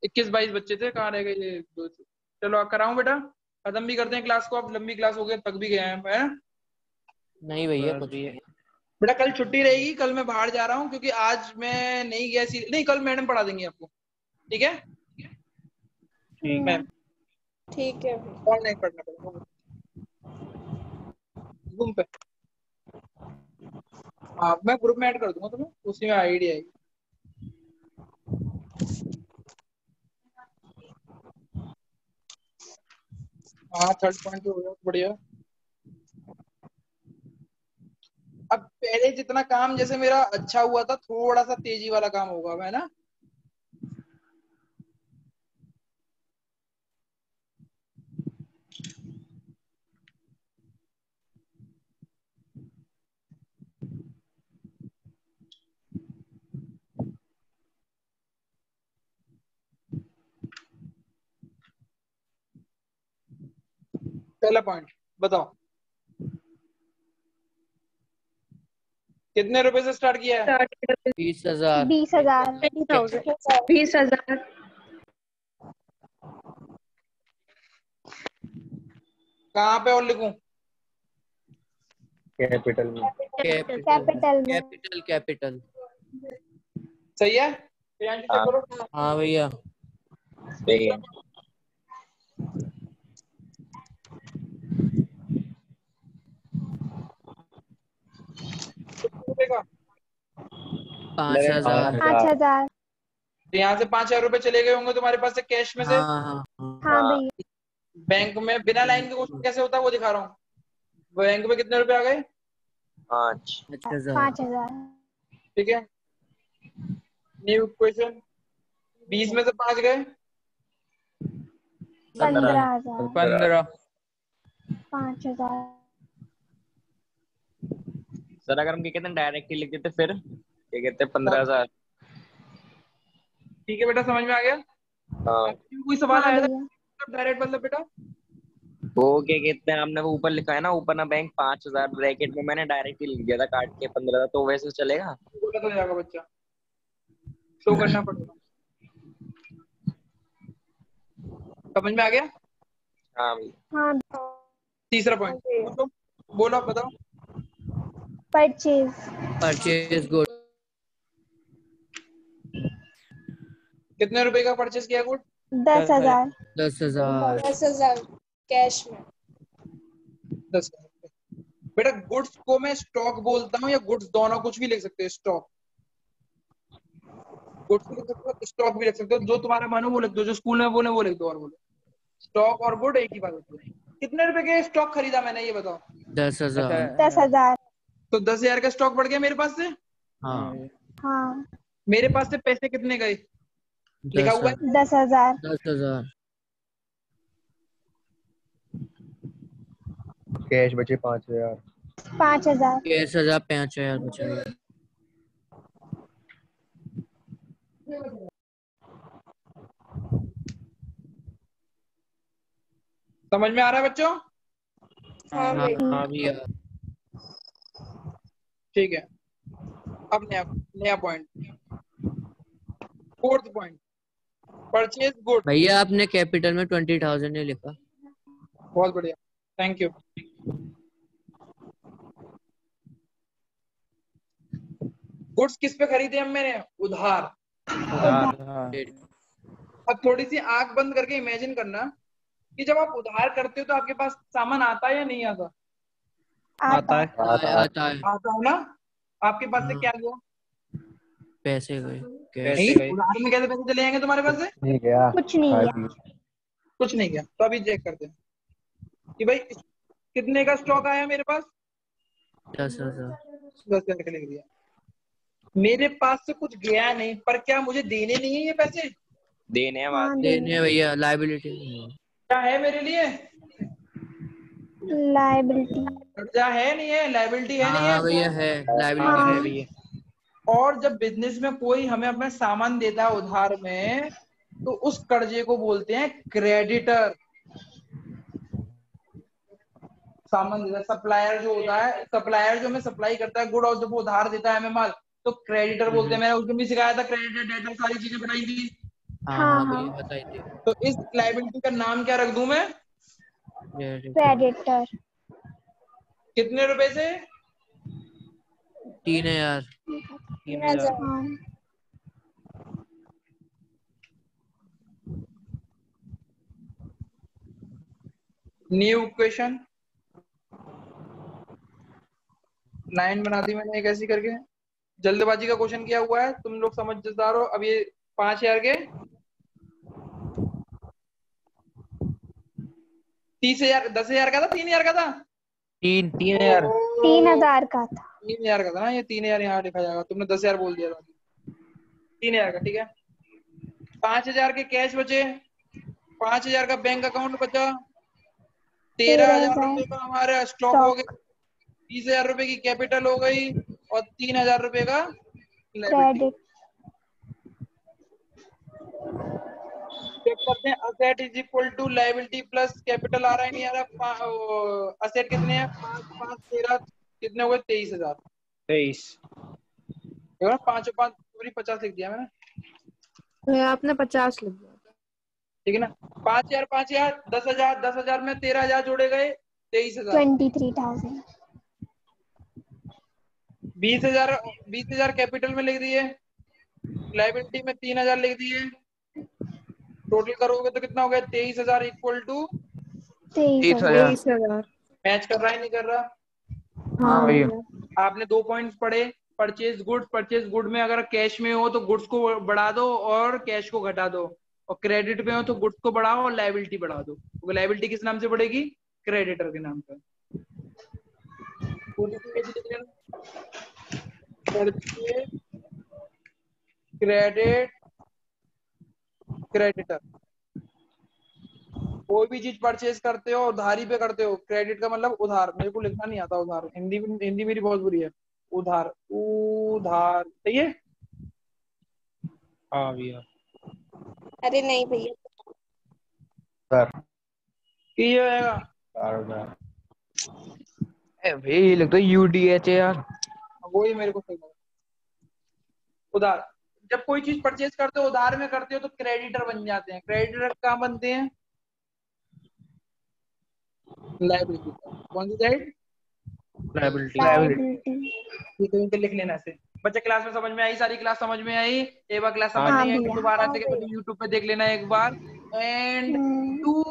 21-22 बच्चे थे, कहाँ रह गए ये दो। चलो कराऊं बेटा, खत्म भी करते हैं क्लास को, अब लंबी क्लास हो गई, थक भी गए हैं, है ना? नहीं भैया बस कुछ भैया। नहीं। बेटा कल छुट्टी रहेगी, कल मैं बाहर जा रहा हूँ क्योंकि आज मैं नहीं गया नहीं, कल मैडम पढ़ा देंगी आपको, ठीक है। ठीक है। मैम ठीक है। ऑनलाइन पढ़ना पड़ेगा Zoom पे। हाँ मैं ग्रुप में ऐड कर दूंगा तुम्हें, उसी में आईडी आएगी। हाँ 3rd पॉइंट हो गया, बढ़िया। अब पहले जितना काम जैसे मेरा अच्छा हुआ था, थोड़ा सा तेजी वाला काम होगा, है ना। पहला पॉइंट बताओ, कितने रुपए से स्टार्ट किया है? 20,000। 20,000। 20,000। कहाँ पे और लिखूं? कैपिटल में। कैपिटल में। Capital capital. सही है, प्रियांशु चेक हाँ। करो। हाँ भैया। सही है। कितने रुपए का? 5,000। 5,000। तो यहाँ से 5,000 रुपए चले गए होंगे तुम्हारे पास से कैश में से। हाँ हाँ हाँ। हाँ भैया। बैंक में बिना लाइन के क्वेश्चन कैसे होता है वो दिखा रहा हूँ। बैंक में कितने रुपए आ गए? 5। 5,000। 5,000। ठीक है, न्यू क्वेश्चन। 20 में से 5 गए, 15,000। 15। 5,000। सर अगर हम क्या कहते हैं डायरेक्ट ही लिख देते फिर क्या कहते हैं 15,000। ठीक है बेटा समझ में आ गया। हाँ। आपको कोई सवाल हाँ आया था भैया। डायरेक्ट मतलब बेटा? वो क्या कहते हैं हमने वो ऊपर लिखा है ना, ऊपर ना बैंक 5,000 ब्रैकेट में मैंने डायरेक्ट ही लिख दिया था काट के 15,000, तो वैसे चलेगा। बोला तो जाएगा बच्चा, शो करना पड़ेगा। समझ में आ गया। हाँ भाई। हाँ। तीसरा पॉइंट बोलो, बताओ। परचेज। Purchase good. कितने रुपए का परचेज किया गुड? 10,000। 10,000। 10,000 कैश में। 10,000। बेटा गुड्स को मैं स्टॉक बोलता हूँ या गुड्स, दोनों कुछ भी लिख सकते हो। स्टॉक गुड्स भी लिख सकते हो, स्टॉक भी लिख सकते हो, जो तुम्हारा मन हो वो लिख दो, जो स्कूल में बोले वो लिख दो और बोलो। स्टॉक और गुड एक ही बात होती है। कितने रुपए के स्टॉक खरीदा मैंने ये बताओ? 10,000। 10,000। तो 10,000 का स्टॉक बढ़ गया मेरे पास से। हाँ। हाँ। मेरे पास से पैसे कितने गए लिखा हुआ है? 10,000। 10,000। कैश बचे 5,000। 5,000। 6,000 5,000 बचा। समझ में आ रहा है बच्चों? हाँ हाँ भाई। हाँ भैया। ठीक है, अब नया point, 4th point, purchase good. भैया आपने कैपिटल में 20,000 नहीं लिखा। बहुत बढ़िया, थैंक यू। गुड्स किस पे खरीदे हम मैंने? उधार। अब थोड़ी सी आंख बंद करके इमेजिन करना कि जब आप उधार करते हो तो आपके पास सामान आता है या नहीं आता? आता है। आता है। आता है ना। आपके पास से क्या गया? पैसे गए। नहीं, पैसे गए। उधार में कैसे पैसे चले जाएंगे तुम्हारे पास से? ठीक है। कुछ नहीं है। कुछ नहीं किया। तो अभी चेक करते हैं कि भाई कितने का स्टॉक आया मेरे पास। 10,000। 10,000 का लिख दिया। मेरे पास से कुछ गया नहीं, पर क्या मुझे देने नहीं है ये पैसे? देने हैं हाँ बाद देने भैया, लाइबिलिटी क्या है मेरे लिए? लाइबिलिटी। कर्जा है नहीं है? लाइबिलिटी है नहीं है? हाँ भैया है, लाइबिलिटी हाँ है भैया। और जब बिजनेस में कोई हमें अपना सामान देता है उधार में, तो उस कर्जे को बोलते हैं क्रेडिटर। सामान देता है, सप्लायर जो होता है, सप्लायर जो हमें सप्लाई करता है गुड, और जब वो उधार देता है हमें माल, तो क्रेडिटर बोलते हैं। मैंने उस दिन भी सिखाया था, क्रेडिटर डेटर सारी चीजें बनाई थी। हाँ हाँ हाँ हाँ भैया बताई थी। तो इस लाइबिलिटी का नाम क्या रख दूं मैं? क्रेडिटर। कितने रुपए से? 3,000। 3,000। हाँ न्यू इक्वेशन, लाइन बना दी मैंने एक ऐसी करके। जल्दबाजी का क्वेश्चन किया हुआ है, तुम लोग समझदार हो। अब ये 5,000 के 30,000, 10,000 का था, 3,000 का था? 3,000। 3,000 का था। 3,000 का था ना, ये 3,000 यहाँ लिखा जाएगा, तुमने 10,000 बोल दिया था। 3,000 का, ठीक है। 5,000 के कैश बचे, 5,000 का बैंक अकाउंट बचा, 13,000 रुपए 13,000 का हमारा स्टॉक हो गया, स्टॉक 30,000 रुपए की कैपिटल हो गई, और 3,000 रुपए का लाइबिलिटी। क्रेडिट। चेक करते हैं, asset is equal to liability plus capital आ रहा है नहीं आ रहा? असेट कितने हैं? 5 5 13 कितने हुए? 23,000। 23। 5 5 पूरी 50 लिख दिया मैंने, आपने 50 लिख दिया। ठीक है ना। 5,000 5,000 10,000 10,000 में 13,000 जोड़े गए, 23,000। 23,000। 20,000 20,000 कैपिटल में लिख दिए, लाइबिलिटी में 3,000 लिख दिए, टोटल करोगे तो कितना हो गया? 23,000 इक्वल टू 23,000। 23,000। मैच कर रहा है नहीं कर रहा? हाँ भैया। आपने 2 पॉइंट्स पढ़े, परचेज गुड। परचेज गुड में अगर कैश में हो तो गुड्स को बढ़ा दो और कैश को घटा दो, और क्रेडिट में हो तो गुड्स को बढ़ाओ और लाइबिलिटी बढ़ा दो। तो लाइबिलिटी किस नाम से बढ़ेगी? क्रेडिटर के नाम पर। Credit creditor. कोई भी चीज परचेज करते हो उधारी पे करते हो, क्रेडिट का मतलब उधार। मेरे को लिखना नहीं आता उधार, हिंदी मेरी बहुत बुरी है। उधार, उधार, सही है। हाँ भैया। अरे नहीं भैया। ये होगा भैया ये लगता है UDH है यार। वही मेरे को सही लगा। उधार, जब कोई चीज परचेज करते हो उधार में करते हो तो क्रेडिटर बन जाते हैं। क्रेडिटर कहाँ बनते हैं? लाइबिलिटी। कौन सी साइड? लाइबिलिटी। ये तो इनके लिख लेना से। बच्चे क्लास में समझ में आई? सारी क्लास समझ में आई? एक बार क्लास समझ हाँ नहीं आई तो भैया। दोबारा से यूट्यूब पे देख लेना एक बार। And do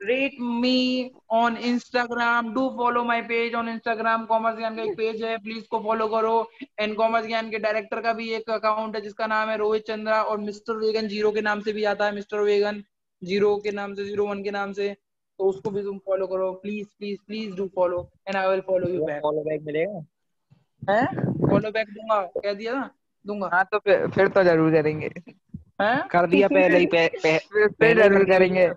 rate me on Instagram, do follow my page on Instagram. Commerce ज्ञान का एक पेज है, प्लीज को फॉलो करो। एंड कॉमर्स ज्ञान के डायरेक्टर का भी एक अकाउंट है जिसका नाम है रोहित चंद्रा, और मिस्टर वेगन जीरो के नाम से भी आता है, मिस्टर वेगन जीरो के नाम से, 01 के नाम से। तो उसको भी तुम फॉलो करो, please please please do follow, and I will follow you back. Follow back मिलेगा? है, फॉलो बैक दूंगा, कह दिया ना, दूंगा। हाँ तो फिर तो जरूर करेंगे। हैं? कर दिया पहले ही फिर जरूर करेंगे।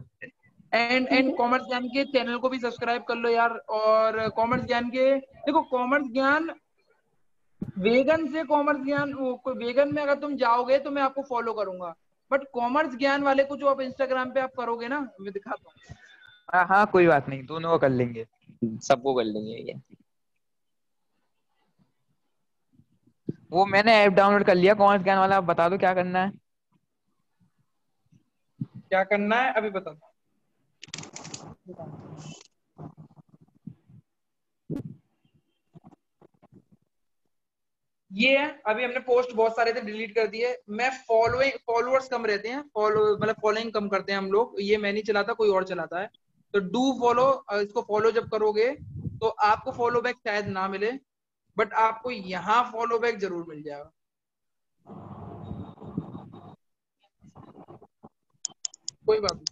एंड कॉमर्स ज्ञान के चैनल को भी सब्सक्राइब कर लो यार। और कॉमर्स ज्ञान के, देखो कॉमर्स ज्ञान वेगन से, कॉमर्स ज्ञान वेगन में अगर तुम जाओगे तो मैं आपको फॉलो करूंगा, बट कॉमर्स ज्ञान वाले को जो आप इंस्टाग्राम पे आप करोगे ना, मैं दिखाता हूँ। हाँ हाँ कोई बात नहीं, दोनों को कर लेंगे। सबको कर लेंगे ये। वो मैंने ऐप डाउनलोड कर लिया कॉमर्स ज्ञान वाला। आप बता दो क्या करना है। क्या करना है अभी बता दो। ये है, अभी हमने पोस्ट बहुत सारे थे डिलीट कर दिए। मैं फॉलोअर्स कम रहते हैं, मतलब फॉलोइंग कम करते हैं हम लोग। ये मैं नहीं चलाता, कोई और चलाता है। तो डू फॉलो, इसको फॉलो जब करोगे तो आपको फॉलो बैक शायद ना मिले, बट आपको यहाँ फॉलो बैक जरूर मिल जाएगा। कोई बात नहीं।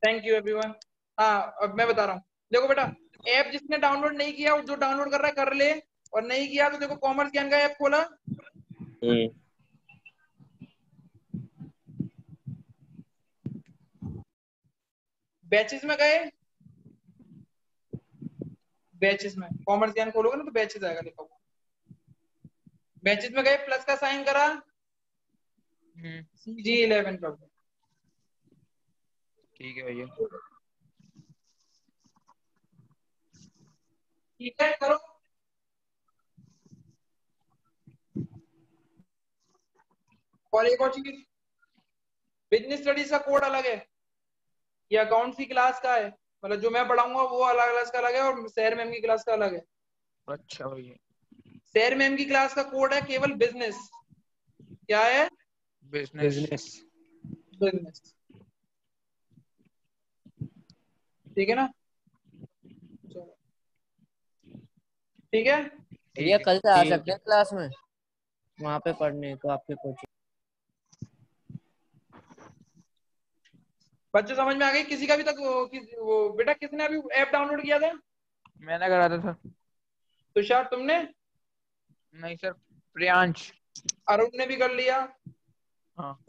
Thank you everyone. हाँ अब मैं बता रहा हूँ, देखो बेटा, ऐप जिसने डाउनलोड नहीं किया, जो डाउनलोड कर रहा है कर ले, और नहीं किया तो देखो कॉमर्स ज्ञान का ऐप खोला, बैचेस में गए, बैचेस में कॉमर्स ज्ञान खोलोगे ना तो बैचेस आएगा लिखा हुआ, बैचेस में गए, प्लस का साइन करा, CG11 कर दो। ठीक है भैया। ठीक है करो। और एक और चीज, बिजनेस स्टडीज का कोड अलग है, ये अकाउंट्स की क्लास का है, मतलब जो मैं पढ़ाऊंगा वो अलग अलग का अलग है, और सैर मैम की क्लास का अलग है। अच्छा भैया। सैर मैम की क्लास का कोड है केवल बिजनेस। क्या है? बिजनेस। बिजनेस। ठीक है ना? चलो ठीक है। भैया कल से आ ठीक सकते हैं क्लास में वहाँ पे पढ़ने को आपके कोचिंग। बच्चों समझ में आ गई? किसी का भी तक वो बेटा किसने अभी ऐप डाउनलोड किया था? मैंने करा था सर। तुषार तुमने? नहीं सर, प्रियांश। अरुण ने भी कर लिया। हाँ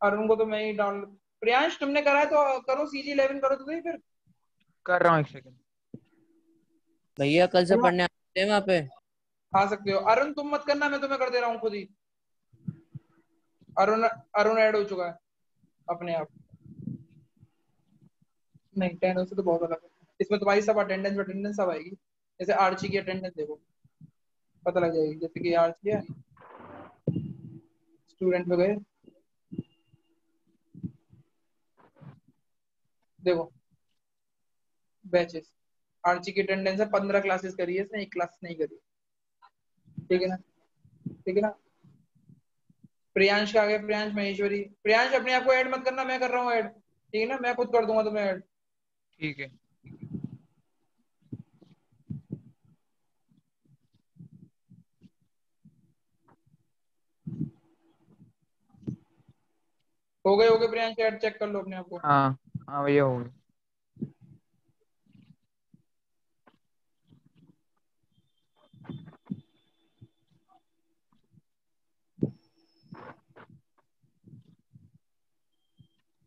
अरुण को तो मैं ही डाउनलोड। प्रियांश तुमने करा है तो करो, CG11 करो तो सही फिर। कर रहा हूँ, एक सेकंड। भैया कल से तुम पढ़ने आ सकते हैं वहाँ पे। आ सकते हो। अरुण तुम मत करना, मैं तुम्हें कर दे रहा हूँ खुद ही। अरुण अरुण ऐड हो चुका है अपने आप। नहीं 10 से तो बहुत अलग है, इसमें तुम्हारी सब अटेंडेंस अटेंडेंस सब आएगी। जैसे आर्ची की अटेंडेंस देखो, पता लग जाएगी। जैसे कि आर्ची है, स्टूडेंट पे गए, देखो बैचेस, आर्ची की अटेंडेंस है 15 क्लासेस करी है इसने, एक क्लास नहीं करी। ठीक है ना? ठीक है ना? प्रियांश का आ गया, प्रियांश महेश्वरी। प्रियांश अपने आप को ऐड मत करना, मैं कर रहा हूँ ऐड। ठीक है ना? मैं खुद कर दूंगा तुम्हें ऐड। ठीक है। हो गए प्रियांश ऐड, चेक कर लो अपने आप को। हाँ हाँ भैया हो गया।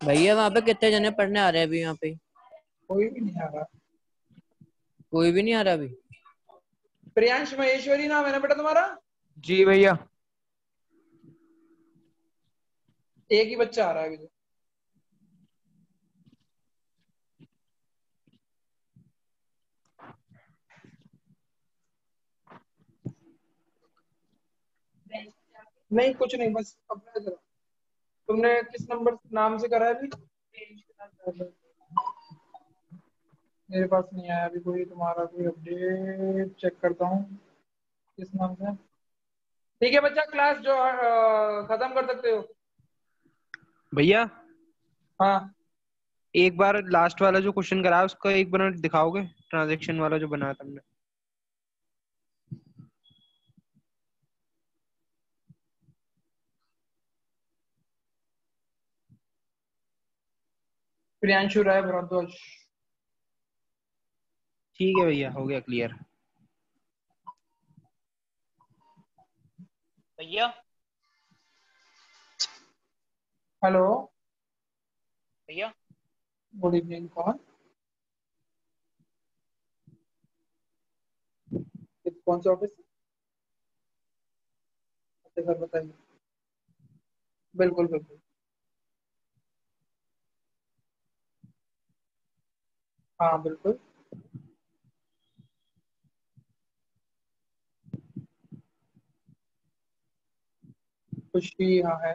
भैया वहाँ पे कितने जने पढ़ने आ रहे हैं अभी यहाँ पे? कोई भी नहीं आ रहा। कोई भी नहीं आ रहा अभी? प्रियांश महेश्वरी नाम है ना बेटा तुम्हारा? जी भैया। एक ही बच्चा आ रहा है अभी तो। नहीं कुछ नहीं, बस अपने तरफ। तुमने किस नंबर नाम से करा है अभी? मेरे पास नहीं आया अभी कोई तुम्हारा कोई अपडेट, चेक करता हूँ किस नाम से। ठीक है बच्चा, क्लास जो खत्म कर सकते हो। भैया हाँ एक बार लास्ट वाला जो क्वेश्चन कराया उसका एक बार दिखाओगे, ट्रांजैक्शन वाला जो बनाया तुमने। प्रियांशु राय भरद्वाज। ठीक है भैया, हो गया क्लियर। भैया हेलो भैया गुड इवनिंग, कौन? कौन से ऑफिस से? सर बताइए। बिल्कुल बिल्कुल। हाँ बिल्कुल। खुशी हाँ है।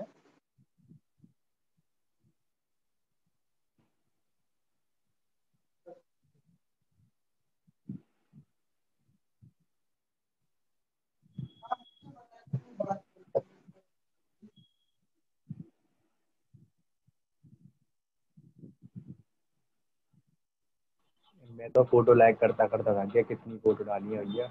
मैं तो फोटो लाइक करता करता था क्या, कितनी फोटो डाली है भैया।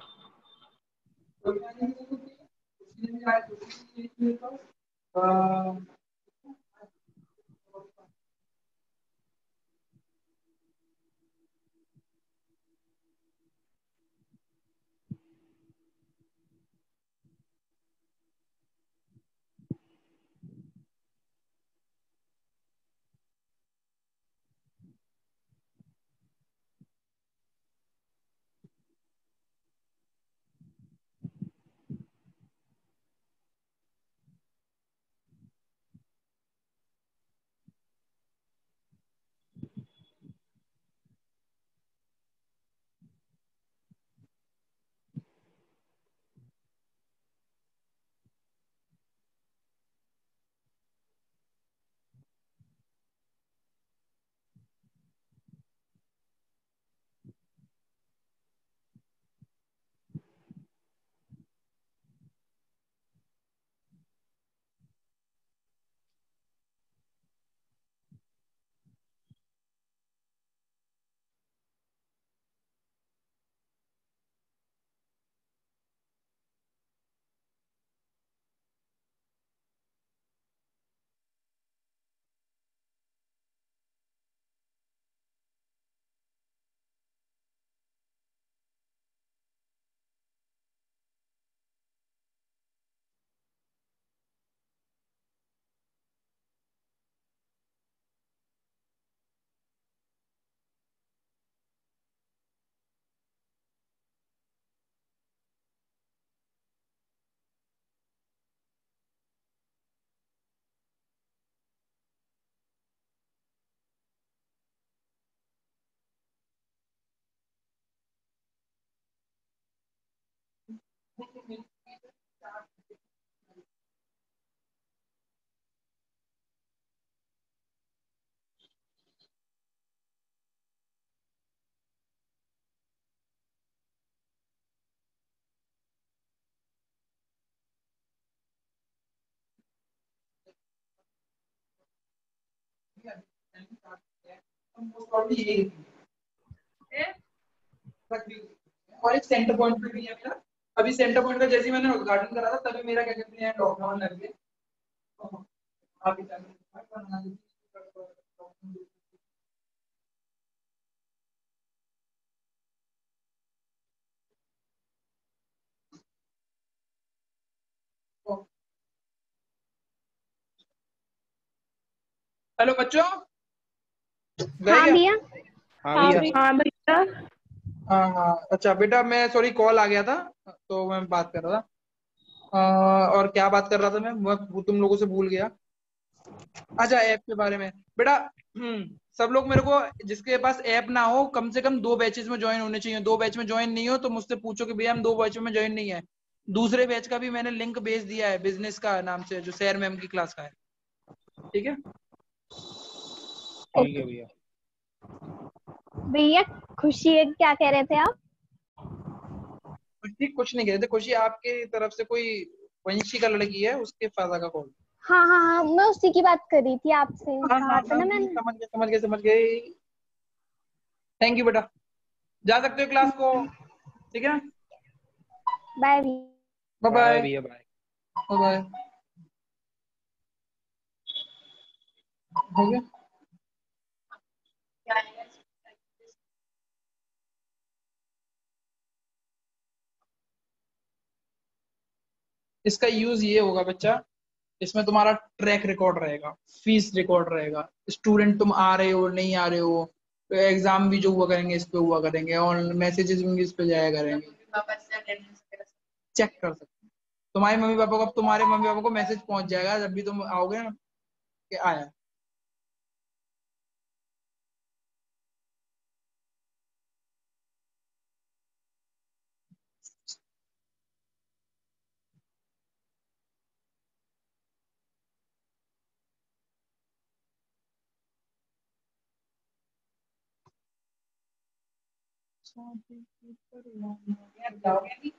और एक सेंटर पॉइंट पे भी है मेरा। अभी सेंटर पॉइंट का जैसे ही मैंने उद्घाटन करा था तभी मेरा क्या कहते हैं लॉकडाउन लग गया। हेलो बच्चों, गए हाँ क्या? भैया। हाँ भैया। हाँ भैया। हाँ हाँ, अच्छा बेटा, मैं सॉरी कॉल आ गया था तो मैं बात कर रहा था। और क्या बात कर रहा था मैं तुम लोगों से भूल गया। अच्छा, ऐप के बारे में बेटा। सब लोग मेरे को, जिसके पास ऐप ना हो, कम से कम 2 बैचेस में ज्वाइन होने चाहिए। 2 बैच में ज्वाइन नहीं हो तो मुझसे पूछो कि भैया हम 2 बैच में ज्वाइन नहीं है। दूसरे बैच का भी मैंने लिंक भेज दिया है, बिजनेस का नाम से, जो सैर मैम की क्लास का है। ठीक है ठीक है भैया। भैया खुशी है, क्या कह रहे थे आप? खुशी कुछ नहीं कह रहे थे। खुशी आपके तरफ से कोई वंशी का लड़की है, उसके फादर का कॉल। हाँ हाँ हाँ, मैं उसी की बात कर रही थी, आपसे हाँ कहा हाँ था हाँ, ना मैंने। समझ गए समझ गए समझ गए। थैंक यू बेटा, जा सकते हो क्लास को। ठीक है, बाय भैया। Bye bye bye. भैया, बाय। Bye bye. हो गया। इसका यूज ये होगा बच्चा, इसमें तुम्हारा ट्रैक रिकॉर्ड रहेगा, फीस रिकॉर्ड रहेगा, स्टूडेंट तुम आ रहे हो नहीं आ रहे हो, तो एग्जाम भी जो हुआ करेंगे इस पे हुआ करेंगे, और मैसेजेस भी इस पे जाया करेंगे। चेक कर सकते हो। तुम्हारे मम्मी पापा को, अब तुम्हारे मम्मी पापा को मैसेज पहुंच जाएगा जब भी तुम आओगे ना कि आया। जाओगे नहीं?